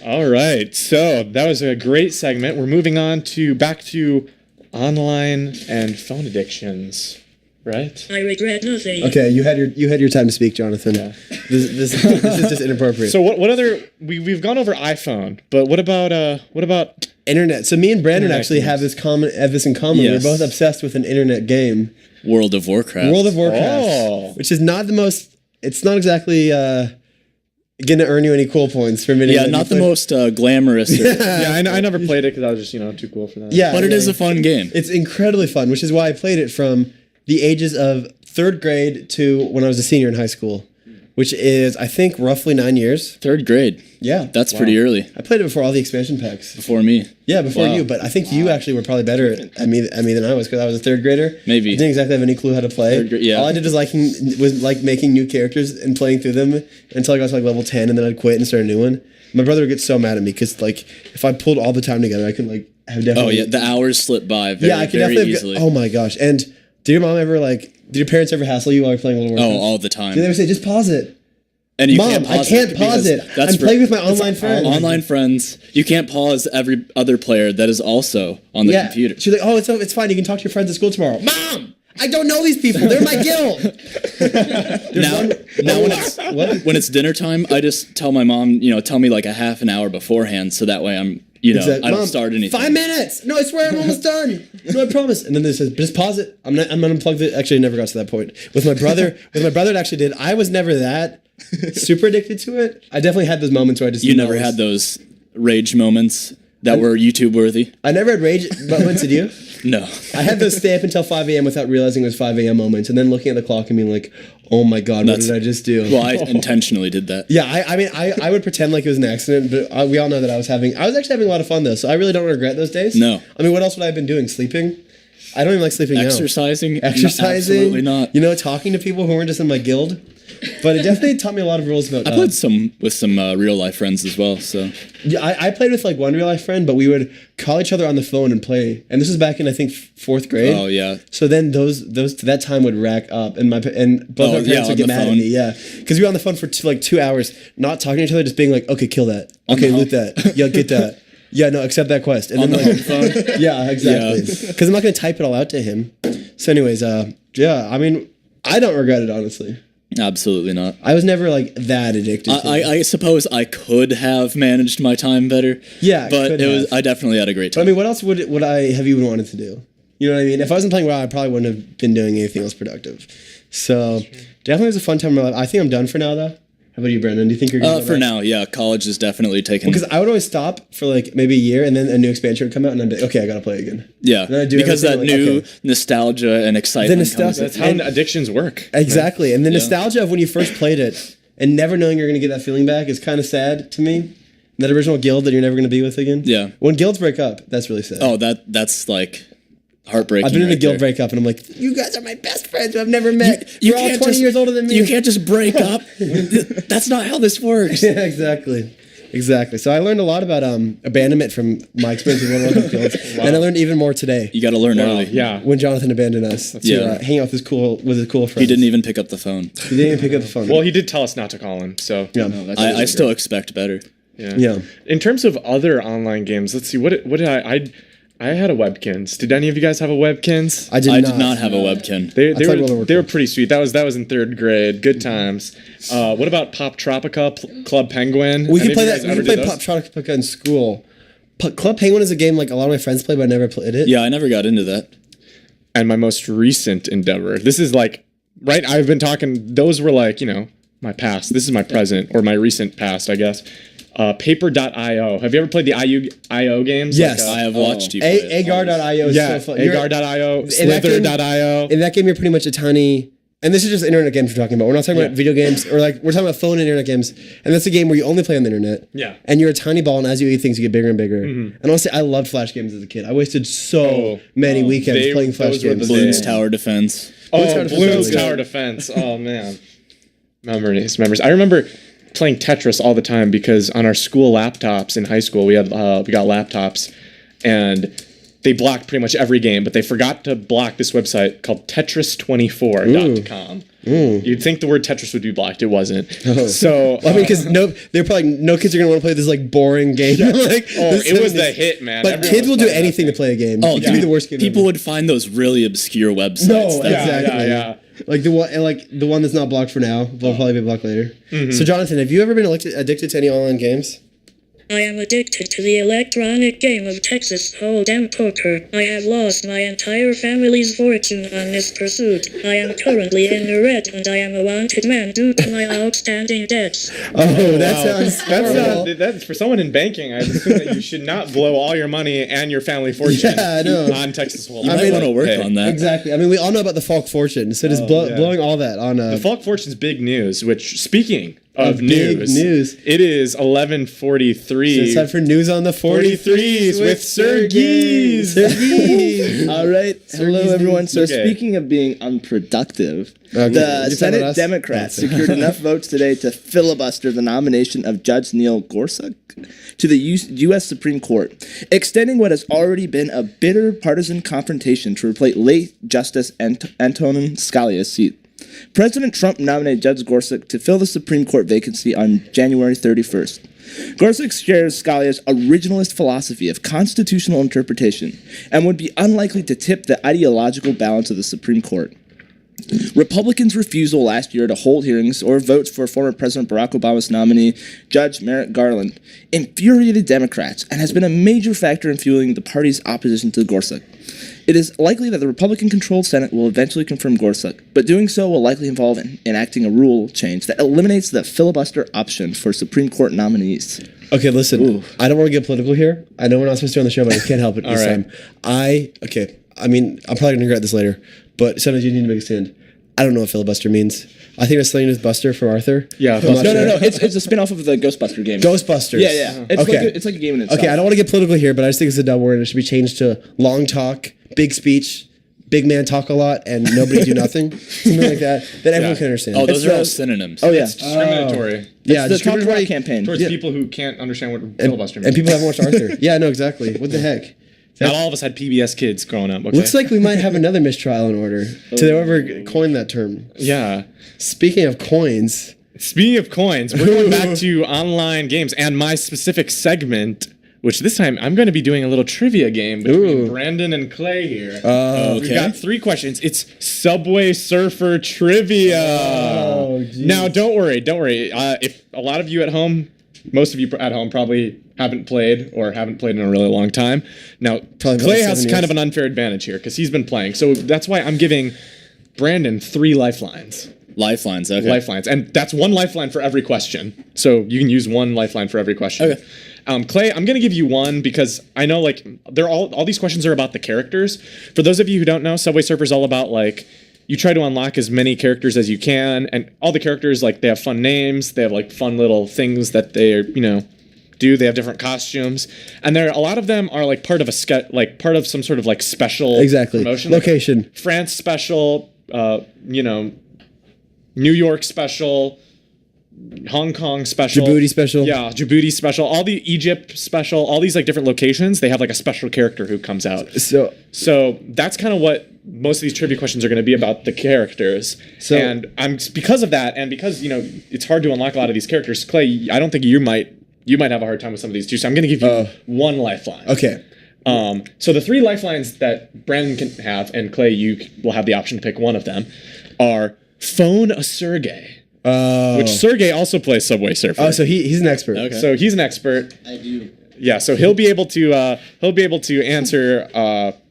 All right. So that was a great segment. We're moving on to back to online and phone addictions, right? I regret nothing. Okay, you had your time to speak, Jonathan. Yeah. This is just inappropriate. So what other we've gone over iPhone, but what about internet? So me and Brandon Internet actually have games. this in common. Yes. We're both obsessed with an internet game. World of Warcraft. World of Warcraft, Oh. which is not the most. It's not exactly going to earn you any cool points for minutes. Yeah, not the most glamorous. Yeah, I never played it because I was just too cool for that. Yeah, But it yeah. is a fun game. It's incredibly fun, which is why I played it from the ages of 3rd grade to when I was a senior in high school, which is, I think, roughly 9 years. 3rd grade. Yeah. That's pretty early. I played it before all the expansion packs. Before me. Yeah, before Wow. you, but I think you actually were probably better at me than I was because I was a 3rd grader. Maybe. I didn't exactly have any clue how to play. Yeah. All I did was making new characters and playing through them until I got to like level 10, and then I'd quit and start a new one. My brother would get so mad at me because like if I pulled all the time together, I could like have definitely. Oh yeah, the hours slip by very, I could very definitely. easily. Oh my gosh! And did your mom ever did your parents ever hassle you while you're playing World of Warcraft? Oh, all the time. Did they ever say just pause it? And you Mom, can't pause I can't it pause because it. that's I'm for- playing with my online friends. Online friends. You can't pause every other player that is also on the computer. She's like, oh, it's fine. You can talk to your friends at school tomorrow. Mom, I don't know these people. They're my guild. Now when it's dinner time, I just tell my mom, tell me like a half an hour beforehand, so that way I'm, Exactly. I don't Mom, start anything. 5 minutes. No, I swear I'm almost done. No, I promise. And then they says, just pause it. I'm gonna unplug it. Actually, I never got to that point. With my brother, it actually did. I was never that super addicted to it. I definitely had those moments where I just You never had those rage moments that were YouTube worthy? I never had rage moments. Did you? No. I had those stay up until 5 a.m. without realizing it was 5 a.m. moments, and then looking at the clock and being like, "Oh my god, what did I just do?" Well, I intentionally did that. Yeah, I would pretend like it was an accident, but we all know that I was actually having a lot of fun though, so I really don't regret those days. No. I mean, what else would I have been doing? Sleeping? I don't even like sleeping now. Exercising? Exercising? Absolutely not. Talking to people who weren't just in my guild. But it definitely taught me a lot of rules about. I played with some real life friends as well. So yeah, I played with like one real life friend, but we would call each other on the phone and play. And this was back in I think 4th grade. Oh yeah. So then that time would rack up, and both our parents would get mad at me. Yeah, because we were on the phone for 2 hours, not talking to each other, just being like, "Okay, kill that. Okay, loot that. Yeah, get that. Yeah, no, accept that quest." And on then the home phone. Yeah, exactly. Because I'm not gonna type it all out to him. So, anyways, yeah, I mean, I don't regret it honestly. Absolutely not. I was never like that addicted to it. I suppose I could have managed my time better. Yeah, but I definitely had a great time. But I mean, what else would I have even wanted to do? You know what I mean? If I wasn't playing WoW, I probably wouldn't have been doing anything else productive. So definitely was a fun time in my life. I think I'm done for now, though. How about you, Brendan? Do you think you're good? For now, yeah. College is definitely taken. Because I would always stop for like maybe a year, and then a new expansion would come out, and I'd be like, okay, I gotta play again. Yeah, Then I'd do because that everything, new okay. nostalgia and excitement. nostalgia- That's how addictions work. Exactly. And the nostalgia of when you first played it and never knowing you're going to get that feeling back is kind of sad to me. That original guild that you're never going to be with again. Yeah. When guilds break up, that's really sad. Oh, that's like heartbreaking. I've been in a right guild there. breakup and I'm like, you guys are my best friends who I've never met. You You're all 20 years older than me. You can't just break up. That's not how this works. Yeah, exactly. So I learned a lot about abandonment from my experience with one of those guilds. And I learned even more today. You got to learn early. Yeah. When Jonathan abandoned us to hang out with his cool friends. He didn't even pick up the phone. He didn't even pick up the phone. Well, he did tell us not to call him, so yeah. I still expect better. Yeah. In terms of other online games, let's see. What did I had a Webkins. Did any of you guys have a Webkins? I did not have a Webkin. They were pretty sweet. That was in 3rd grade. Good times. What about Pop Tropica, Club Penguin? We can Any play of you that. guys We ever can did play those? Pop Tropica in school. Club Penguin is a game like a lot of my friends play, but I never played it. Yeah, I never got into that. And my most recent endeavor. This is like, right? I've been talking. Those were like, my past. This is my present or my recent past, I guess. Paper.io. Have you ever played the IO games? Yes. I have watched you play it. Agar.io is so fun. Agar.io, In that game- Slither.io. In that game, you're pretty much a tiny. And this is just internet games we're talking about. We're not talking about video games, or like we're talking about phone and internet games. And that's a game where you only play on the internet. Yeah. And you're a tiny ball, and as you eat things, you get bigger and bigger. And honestly, I loved Flash games as a kid. I wasted so many weekends playing Flash those were the games. Bloons days. Tower Defense. Bloons Tower Defense. Oh, man. Memories. I remember playing Tetris all the time because on our school laptops in high school, we got laptops, and they blocked pretty much every game, but they forgot to block this website called Tetris24.com. You'd think the word Tetris would be blocked. It wasn't. So I mean, because they're probably no kids are gonna want to play this like boring game. It was the hit, man. But Everyone kids was will do playing that anything to thing. play a game. Oh, It could be the worst game. People ever. would find those really obscure websites. No, that- exactly. Yeah. Like the one that's not blocked for now will probably be blocked later. So Jonathan, have you ever been addicted to any online games? I am addicted to the electronic game of Texas Hold'em poker. I have lost my entire family's fortune on this pursuit. I am currently in the red, and I am a wanted man due to my outstanding debts. Oh, that sounds horrible. That's for someone in banking. I assume that you should not blow all your money and your family fortune Yeah, I know. on Texas Hold'em. You might want to work on that. Exactly. I mean, we all know about the Falk Fortune, so just blowing all that on. The Falk Fortune's big news. Which, speaking of big news. it is 11:43. So it's time for news on the 43s with Sergey. All right. Hello, Sergey's everyone. news. So, Okay. speaking of being unproductive, Okay. the You just talking about Senate us? Democrats secured enough votes today to filibuster the nomination of Judge Neil Gorsuch to the U.S. Supreme Court, extending what has already been a bitter partisan confrontation to replace late Justice Antonin Scalia's seat. President Trump nominated Judge Gorsuch to fill the Supreme Court vacancy on January 31st. Gorsuch shares Scalia's originalist philosophy of constitutional interpretation and would be unlikely to tip the ideological balance of the Supreme Court. Republicans' refusal last year to hold hearings or votes for former President Barack Obama's nominee, Judge Merrick Garland, infuriated Democrats and has been a major factor in fueling the party's opposition to Gorsuch. It is likely that the Republican-controlled Senate will eventually confirm Gorsuch, but doing so will likely involve enacting a rule change that eliminates the filibuster option for Supreme Court nominees. Okay, listen. I don't want to get political here. I know we're not supposed to on the show, but I can't help it this right. time. I mean, I'm probably gonna regret this later, but sometimes you need to make a stand. I don't know what filibuster means. I think it's something with Buster from Arthur. Yeah, But I'm not No, sure. It's a spin-off of the Ghostbuster game. Ghostbusters. Yeah. It's like a game in itself. Okay, I don't want to get political here, but I just think it's a dumb word. It should be changed to long talk, big speech, big man talk a lot, and nobody do nothing. Something like that. That everyone can understand. Oh, those It's are all the- synonyms. Oh, yeah. It's discriminatory yeah, the Talk to discriminatory Rock campaign. towards Yeah. people who can't understand what filibuster means. and people haven't watched Arthur. Yeah, no, exactly. What the heck? Not all of us had PBS kids growing up. Okay? Looks like we might have another mistrial in order to whoever coined that term. Yeah. Speaking of coins, Speaking of coins, we're going back to online games and my specific segment, which this time I'm going to be doing a little trivia game between Brandon and Clay here. We've Okay. got 3 questions. It's Subway Surfer trivia. Now, don't worry. If a lot of you at home, most of you at home probably haven't played or haven't played in a really long time. Now, Probably Clay about has 7 kind years. of an unfair advantage here because he's been playing. So that's why I'm giving Brandon 3 lifelines. Lifelines, okay. Lifelines, and that's 1 lifeline for every question. So you can use 1 lifeline for every question. Okay. Clay, I'm gonna give you 1 because I know like they're all these questions are about the characters. For those of you who don't know, Subway Surfer is all about like you try to unlock as many characters as you can, and all the characters like they have fun names, they have like fun little things that they do. They have different costumes, and a lot of them are like part of part of some sort of like special promotion. location. France special, New York special, Hong Kong special, Djibouti special. Yeah, Djibouti special, all the Egypt special, all these like different locations, they have like a special character who comes out. So that's kind of what most of these trivia questions are going to be about, the characters. And because of that, and because it's hard to unlock a lot of these characters, Clay, I don't think you might have a hard time with some of these too. So I'm going to give you 1 lifeline. Okay. So the 3 lifelines that Brandon can have, and Clay, you will have the option to pick one of them, are phone a Sergey. Which Sergey also plays Subway Surfer. Oh, so he's an expert. Okay. So he's an expert. I do. Yeah, so he'll be able to answer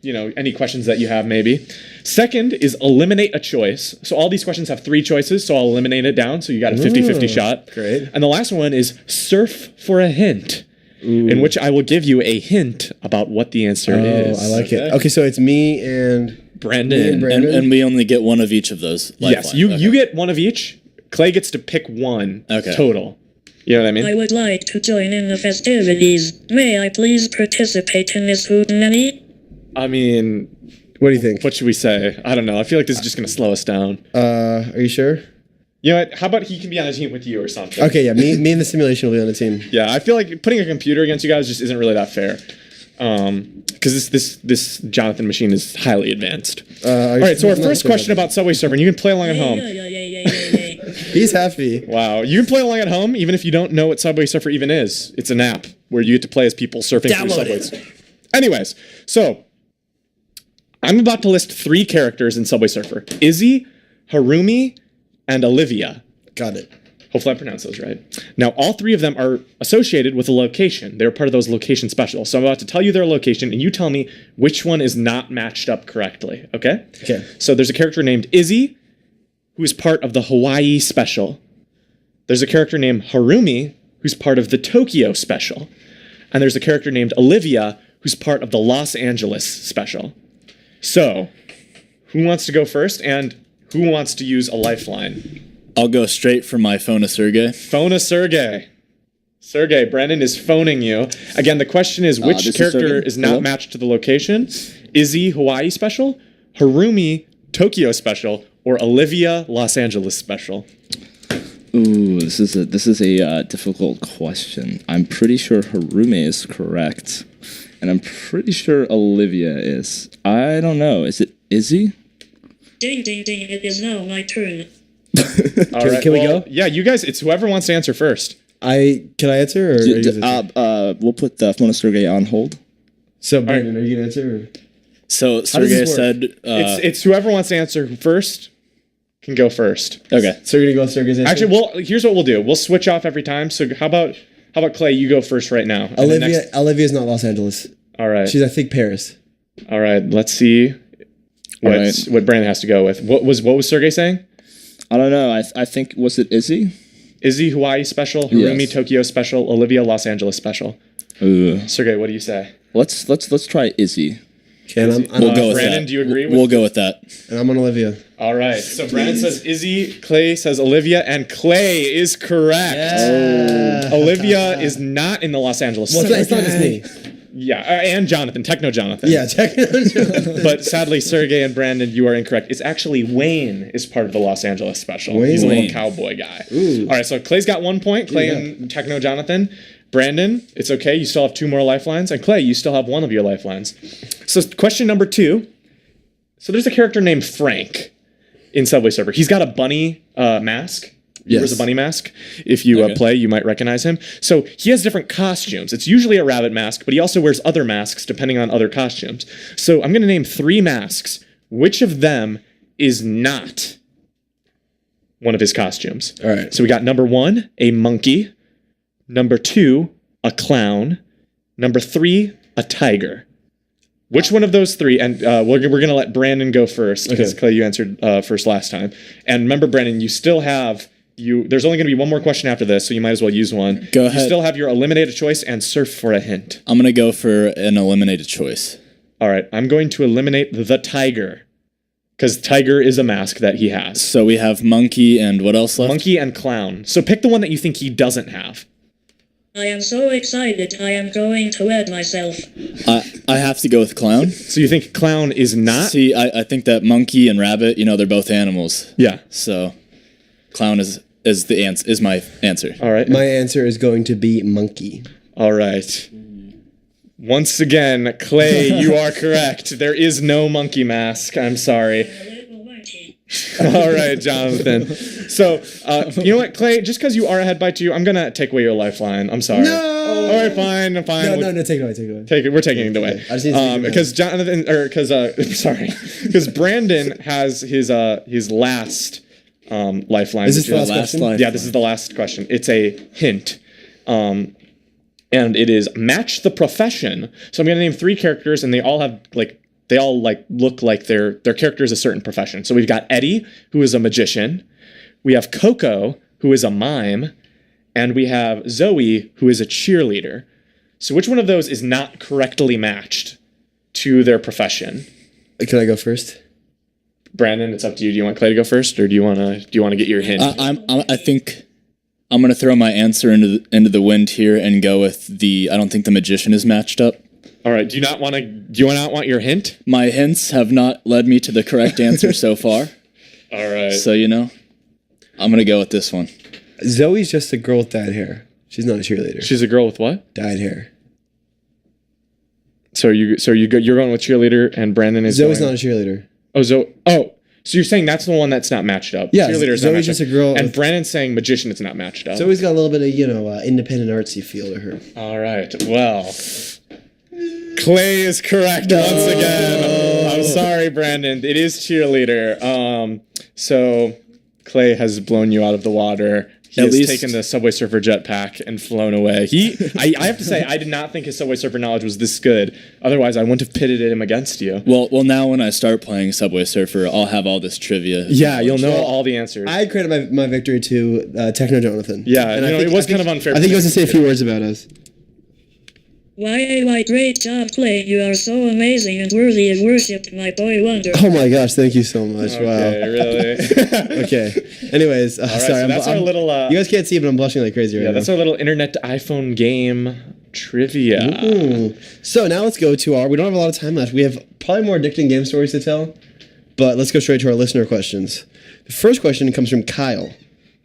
any questions that you have maybe. Second is eliminate a choice. So all these questions have 3 choices, so I'll eliminate it down. So you got a 50-50 shot. Great. And the last one is surf for a hint, in which I will give you a hint about what the answer is. I like it. Okay, so it's me and Brandon. And we only get 1 of each of those lifelines. Yes, you get 1 of each. Clay gets to pick 1 total. You know what I mean? I would like to join in the festivities. May I please participate in this hootenanny? I mean, what do you think? What should we say? I don't know. I feel like this is just going to slow us down. Are you sure? You know what? How about he can be on a team with you or something? Okay, yeah, me and the simulation will be on the team. Yeah, I feel like putting a computer against you guys just isn't really that fair. Because this Jonathan machine is highly advanced. All right, so our first question about Subway Surfer, and you can play along at home. He's happy. Wow, you can play along at home even if you don't know what Subway Surfer even is. It's an app where you get to play as people surfing through subways. Anyways, so I'm about to list 3 characters in Subway Surfer: Izzy, Harumi, and Olivia. Got it. Hopefully I pronounced those right. Now, all 3 of them are associated with a location. They're part of those location specials. So I'm about to tell you their location, and you tell me which one is not matched up correctly, okay? Okay. So there's a character named Izzy, who is part of the Hawaii special. There's a character named Harumi, who's part of the Tokyo special. And there's a character named Olivia, who's part of the Los Angeles special. So, who wants to go first, and who wants to use a lifeline? I'll go straight for my phone a Sergey. Phone a Sergey. Sergey, Brandon is phoning you. Again, the question is, which character is not matched to the location? Izzy, Hawaii special, Harumi, Tokyo special, or Olivia, Los Angeles special? Ooh, this is a difficult question. I'm pretty sure Harume is correct, and I'm pretty sure Olivia is. I don't know. Is it Izzy? Ding, ding, ding. It is now my turn. All right, can we go? Yeah, you guys, it's whoever wants to answer first. Can I answer? Or are you guys answer? We'll put the phone Sergey on hold. So, Brandon, are you going to answer? Or? So Sergey said... it's whoever wants to answer first can go first. Okay. So you're going to go with Sergey's answer? Actually, here's what we'll do. We'll switch off every time. So how about Clay, you go first right now. Olivia's not Los Angeles. All right. She's, I think, Paris. All right, let's see what Brandon has to go with. What was Sergey saying? I don't know. I think, was it Izzy? Izzy, Hawaii special, Harumi, Yes. Tokyo special, Olivia, Los Angeles special. Ooh. Sergey, what do you say? Let's try Izzy. Okay, we'll go with Brandon, that. do you agree? We'll go with that. And I'm on Olivia. All right. So Brandon says Izzy, Clay says Olivia, and Clay is correct. Yeah. Olivia is not in the Los Angeles. Well, it's not just me. Yeah, and Jonathan, Techno Jonathan. Yeah, Techno Jonathan. But sadly, Sergey and Brandon, you are incorrect. It's actually Wayne is part of the Los Angeles special. He's a little cowboy guy. Ooh. All right, so Clay's got 1 point. Clay and Techno Jonathan. Brandon, it's okay. You still have 2 more lifelines. And Clay, you still have 1 of your lifelines. So question number 2. So there's a character named Frank in Subway Surfer. He's got a bunny mask. He wears a bunny mask. If you play, you might recognize him. So he has different costumes. It's usually a rabbit mask, but he also wears other masks depending on other costumes. So I'm going to name 3 masks. Which of them is not one of his costumes? All right. So we got number 1, a monkey. Number 2, a clown. Number 3, a tiger. Which one of those 3? And we're going to let Brandon go first because Clay, you answered first last time. And remember, Brandon, you still have... There's only going to be 1 more question after this, so you might as well use one. Go ahead. You still have your eliminate a choice and surf for a hint. I'm going to go for an eliminated choice. All right, I'm going to eliminate the tiger because tiger is a mask that he has. So we have monkey and what else left? Monkey and clown. So pick the one that you think he doesn't have. I am so excited. I am going to wet myself. I have to go with clown. So you think clown is not? See, I think that monkey and rabbit, they're both animals. Yeah. So clown is my answer. All right. My answer is going to be monkey. All right. Once again, Clay, you are correct. There is no monkey mask. I'm sorry. All right, Jonathan. So, you know what, Clay? Just because you are ahead by 2, I'm going to take away your lifeline. I'm sorry. No! All right, fine. No, take it away. We're taking it away. I just need to because Jonathan, because Brandon has his last lifeline. Is this the last question? Yeah, this is the last question. It's a hint. And it is match the profession. So I'm going to name 3 characters, and they all look like their character is a certain profession. So we've got Eddie, who is a magician. We have Coco, who is a mime. And we have Zoe, who is a cheerleader. So which one of those is not correctly matched to their profession? Can I go first? Brandon, it's up to you. Do you want Clay to go first, or do you want to get your hint? I think I'm going to throw my answer into the wind here and go with I don't think the magician is matched up. All right. Do you not want your hint? My hints have not led me to the correct answer so far. All right. So, I'm going to go with this one. Zoe's just a girl with dyed hair. She's not a cheerleader. She's a girl with what? Dyed hair. you're going with cheerleader, and Brandon is Zoe's going... not a cheerleader. Oh, Zoe. Oh, so you're saying that's the one that's not matched up? Yeah, Cheerleader's not Zoe's matched just up. a girl. And Brandon's saying magician is not matched up. Zoe's got a little bit of independent artsy feel to her. All right. Well, Clay is correct once again. I'm sorry, Brandon. It is cheerleader. So Clay has blown you out of the water. He has taken the Subway Surfer jetpack and flown away. I have to say, I did not think his Subway Surfer knowledge was this good. Otherwise, I wouldn't have pitted him against you. Well, now when I start playing Subway Surfer, I'll have all this trivia. Yeah, you'll know all the answers. I credit my victory to Techno Jonathan. Yeah, and it was kind of unfair. I think he wants to say a few words about us. Why, great job, Clay. You are so amazing and worthy of worship, my boy wonder. Oh my gosh, thank you so much. Okay, wow. Really? Okay. Anyways, All right, sorry. so that's our little... you guys can't see, but I'm blushing like crazy right now. Yeah, that's our little internet iPhone game trivia. Ooh. So now let's go to we don't have a lot of time left. We have probably more addicting game stories to tell, but let's go straight to our listener questions. The first question comes from Kyle,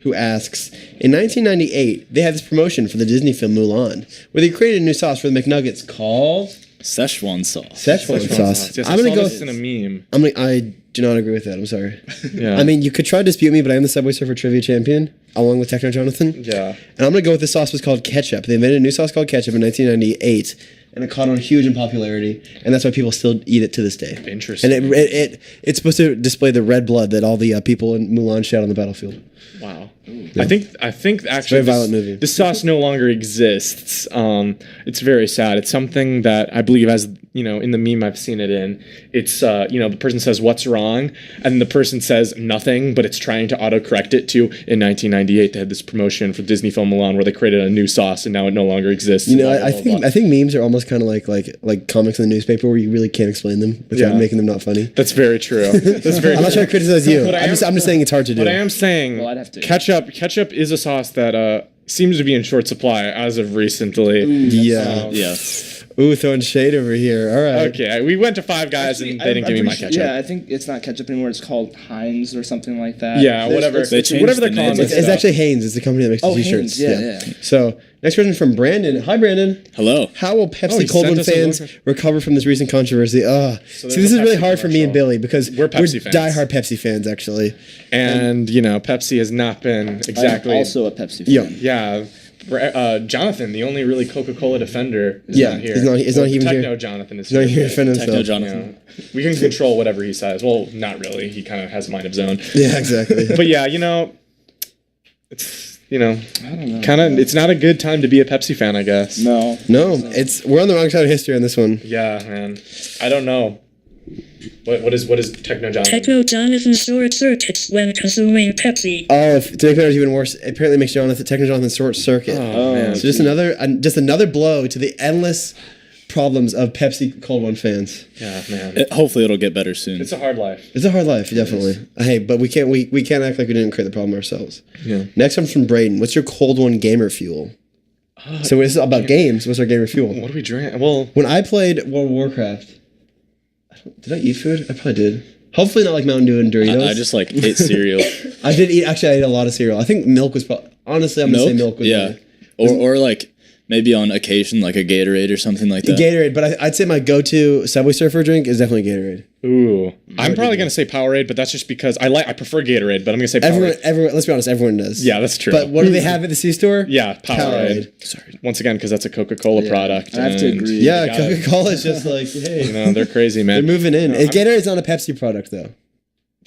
who asks, in 1998, they had this promotion for the Disney film Mulan, where they created a new sauce for the McNuggets called Szechuan sauce. Szechuan sauce. Yes, I'm gonna go this in a meme. I do not agree with that. I'm sorry. Yeah. I mean, you could try to dispute me, but I am the Subway Surfer trivia champion, along with Techno Jonathan. Yeah. And I'm gonna go with the sauce was called ketchup. They invented a new sauce called ketchup in 1998, and it caught on huge in popularity, and that's why people still eat it to this day. Interesting. And it's supposed to display the red blood that all the people in Mulan shed on the battlefield. Wow. Yeah. I think actually very violent movie. This sauce no longer exists. It's very sad. It's something that I believe has, in the meme I've seen it in, it's, the person says, what's wrong? And the person says nothing, but it's trying to autocorrect it to, in 1998, they had this promotion for Disney film Mulan where they created a new sauce and now it no longer exists. I think memes are almost kind of like comics in the newspaper where you really can't explain them without making them not funny. That's very true. That's very I'm not trying to criticize you. I'm just saying it's hard to do. But I am saying ketchup is a sauce that seems to be in short supply as of recently. Yes. Ooh, throwing shade over here. All right. Okay, we went to Five Guys and they didn't give me my ketchup. Yeah, I think it's not ketchup anymore. It's called Heinz or something like that. Yeah, whatever. Whatever they're calling it. It's actually Hanes. It's the company that makes the t-shirts. Hanes, yeah. So, next question from Brandon. Hi, Brandon. Hello. How will Pepsi Cold One fans recover from this recent controversy? See, this is really hard for me and Billy because we're Pepsi fans. diehard Pepsi fans, actually. And Pepsi has not been exactly... I'm also a Pepsi fan. Yeah. Jonathan, the only really Coca-Cola defender, is not here. He's not even here. Techno Jonathan is here. here. Defend himself. Techno Jonathan. We can control whatever he says. Well, not really. He kind of has a mind of his own. Yeah, exactly. But yeah, it's I don't know. Kind of, it's not a good time to be a Pepsi fan, I guess. No, we're on the wrong side of history on this one. Yeah, man. I don't know. What is Techno Jonathan? Techno Jonathan short circuits when consuming Pepsi. Oh, to make matters even worse, it apparently makes Techno Jonathan short circuit. Oh man. So just another blow to the endless problems of Pepsi Cold One fans. Yeah, man. Hopefully it'll get better soon. It's a hard life. It's a hard life, definitely. Hey, but we can't act like we didn't create the problem ourselves. Yeah. Next one's from Braden. What's your Cold One gamer fuel? So this is about games. What's our gamer fuel? What do we drink? Well, when I played World of Warcraft, did I eat food? I probably did. Hopefully not like Mountain Dew and Doritos. I just ate cereal. I ate a lot of cereal. I think milk was probably, honestly, I'm going to say milk was or like maybe on occasion like a Gatorade or something like that. Gatorade, but I'd say my go-to Subway Surfer drink is definitely Gatorade. Ooh. I'm probably going to say Powerade, but that's just because I prefer Gatorade, but I'm going to say Powerade. Everyone, let's be honest, everyone does. Yeah, that's true. But what do they have at the C-store? Yeah, Powerade. Sorry. Once again, because that's a Coca-Cola product. I have to agree. Yeah, Coca-Cola is just like, hey. They're crazy, man. They're moving in. Gatorade's not a Pepsi product, though.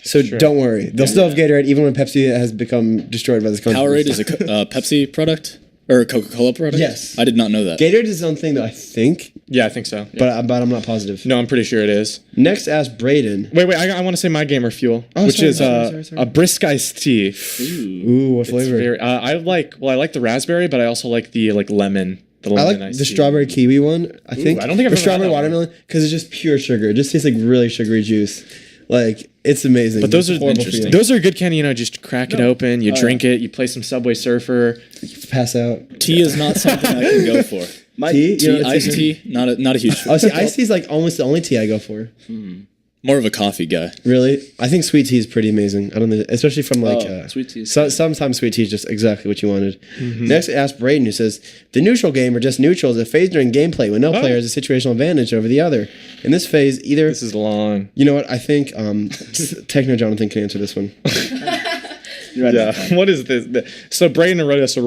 So don't worry. They'll still have Gatorade even when Pepsi has become destroyed by this controversy. Powerade is a Pepsi product? Or a Coca-Cola product? Yes. I did not know that. Gatorade is its own thing, though, I think. Yeah, I think so. But I'm not positive. No, I'm pretty sure it is. Next, ask Braden. Wait, I want to say my gamer fuel, which is a brisk iced tea. Ooh, what flavor? I like the raspberry, but I also like the lemon. I like the strawberry kiwi one, I think. I don't think I've ever strawberry had that watermelon, because it's just pure sugar. It just tastes like really sugary juice. Like, it's amazing. But those are interesting. Those are good candy, just crack it open, you drink it, you play some Subway Surfer. You pass out. Tea is not something I can go for. Tea? Iced tea, not a huge fan. Oh, see, iced tea is like almost the only tea I go for. More of a coffee guy. Really? I think sweet tea is pretty amazing. I don't know, especially from like sweet tea. Sometimes sweet tea is just exactly what you wanted. Next, I asked Braden, who says the neutral game or just neutral is a phase during gameplay when no player has a situational advantage over the other. In this phase, either This is long. you know what I think. Techno Jonathan can answer this one. Yeah. What is this? So Braden wrote us he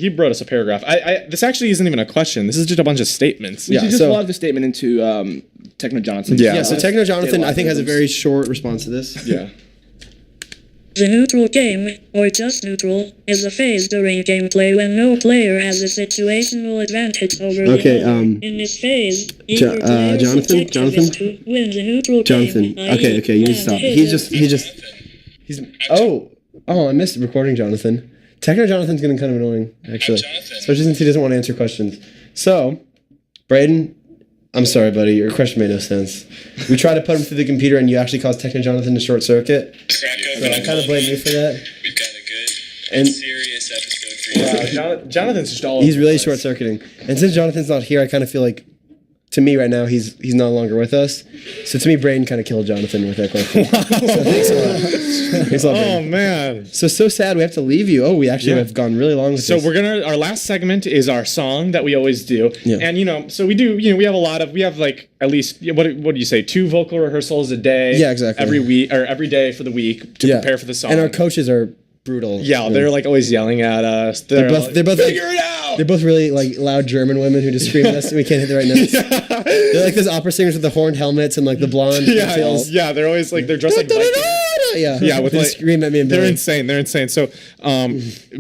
wrote us a paragraph. This actually isn't even a question. This is just a bunch of statements. We should just log the statement into Techno Jonathan. Yeah. Yeah. So Techno Jonathan, I think, has a very short response to this. Yeah. The neutral game, or just neutral, is a phase during gameplay when no player has a situational advantage over Okay, the other. In this phase, either player's Jonathan? objective is to win the neutral Jonathan. game. i.e. Okay, you need to stop. land He's I missed recording Jonathan. Techno Jonathan's getting kind of annoying, actually. Jonathan. Especially since he doesn't want to answer questions. So, Braden, I'm sorry, buddy. Your question made no sense. We tried to put him through the computer, and you actually caused Techno Jonathan to short circuit. Crack So open I kind of blame you for that. We've got a good And- and serious episode for you. Jonathan's just all. He's over really the place. short circuiting. And since Jonathan's not here, I kind of feel like, to me right now, he's no longer with us. So to me, Braden kind of killed Jonathan with that question. So thanks a lot. Thanks a lot, Oh Braden. man. So sad we have to leave you. Oh, we actually have gone really long with So this. our last segment is our song that we always do. Yeah. And so we do, we have like at least, what do you say, 2 vocal rehearsals a day. Yeah, exactly. Every week or every day for the week to prepare for the song. And our coaches are brutal. Yeah, they're like always yelling at us. They're both figure it out. They're both really like loud German women who just scream at us and we can't hit the right notes. They're like those opera singers with the horned helmets and like the blonde pigtails. Yeah, they're always like, they're dressed like Vikings. Yeah, with they like, scream at me and they're Billy. insane. So,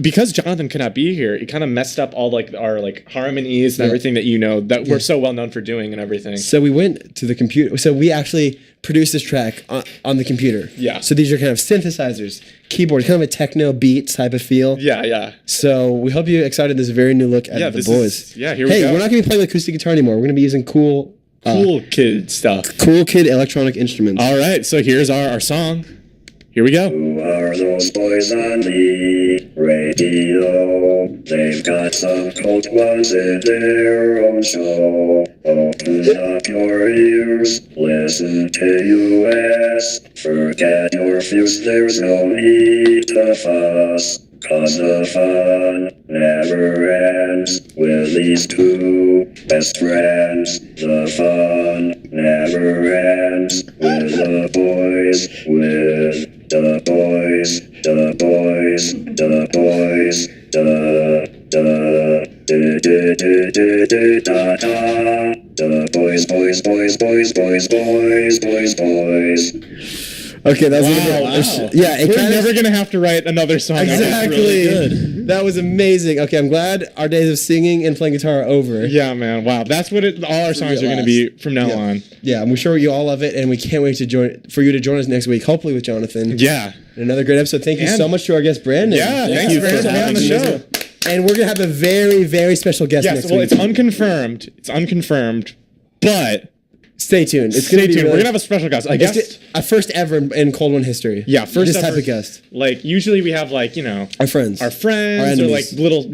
because Jonathan could not be here, it kind of messed up all like our like harmonies and everything that that we're so well known for doing and everything. So we went to the computer. So we actually produced this track on the computer. Yeah. So these are kind of synthesizers, keyboards, kind of a techno beat type of feel. Yeah. So we hope you're excited. This very new look at the boys. Here we go. Hey, we're not going to be playing acoustic guitar anymore. We're going to be using cool kid stuff. Cool kid electronic instruments. All right, so here's our song. Here we go. Who are those boys on the radio? They've got some cult ones in their own show. Open up your ears, listen to us. Forget your fears, there's no need to fuss. Cause the fun never ends with these 2 best friends. The fun never ends with the boys, with the boys, the boys, the boys, the boys. Okay, that was Wow. Yeah, it We're kind never of gonna have to write another song. exactly. That was amazing. Okay, I'm glad our days of singing and playing guitar are over. Yeah, man. Wow, that's what all our songs are gonna be from now on. Yeah, and we're sure you all love it, and we can't wait for you to join us next week, hopefully with Jonathan. Yeah. And another great episode. Thank you so much to our guest Brandon. Yeah, thanks for having me on the show. And we're gonna have a very, very special guest Yes, next well, week. it's unconfirmed, but stay tuned. It's stay gonna be tuned. really, We're gonna have a special guest. I guess a first ever in Cold One history. Yeah, first this ever, type of guest. Like usually we have like our friends, or like enemies. little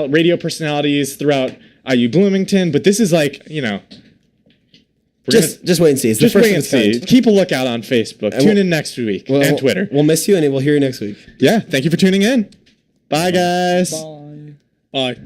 radio personalities throughout IU Bloomington. But this is like just wait and see. It's the just first wait and see. Keep a lookout on Facebook. Tune in next week and Twitter. We'll miss you, and we'll hear you next week. Yeah, thank you for tuning in. Bye, guys. Bye.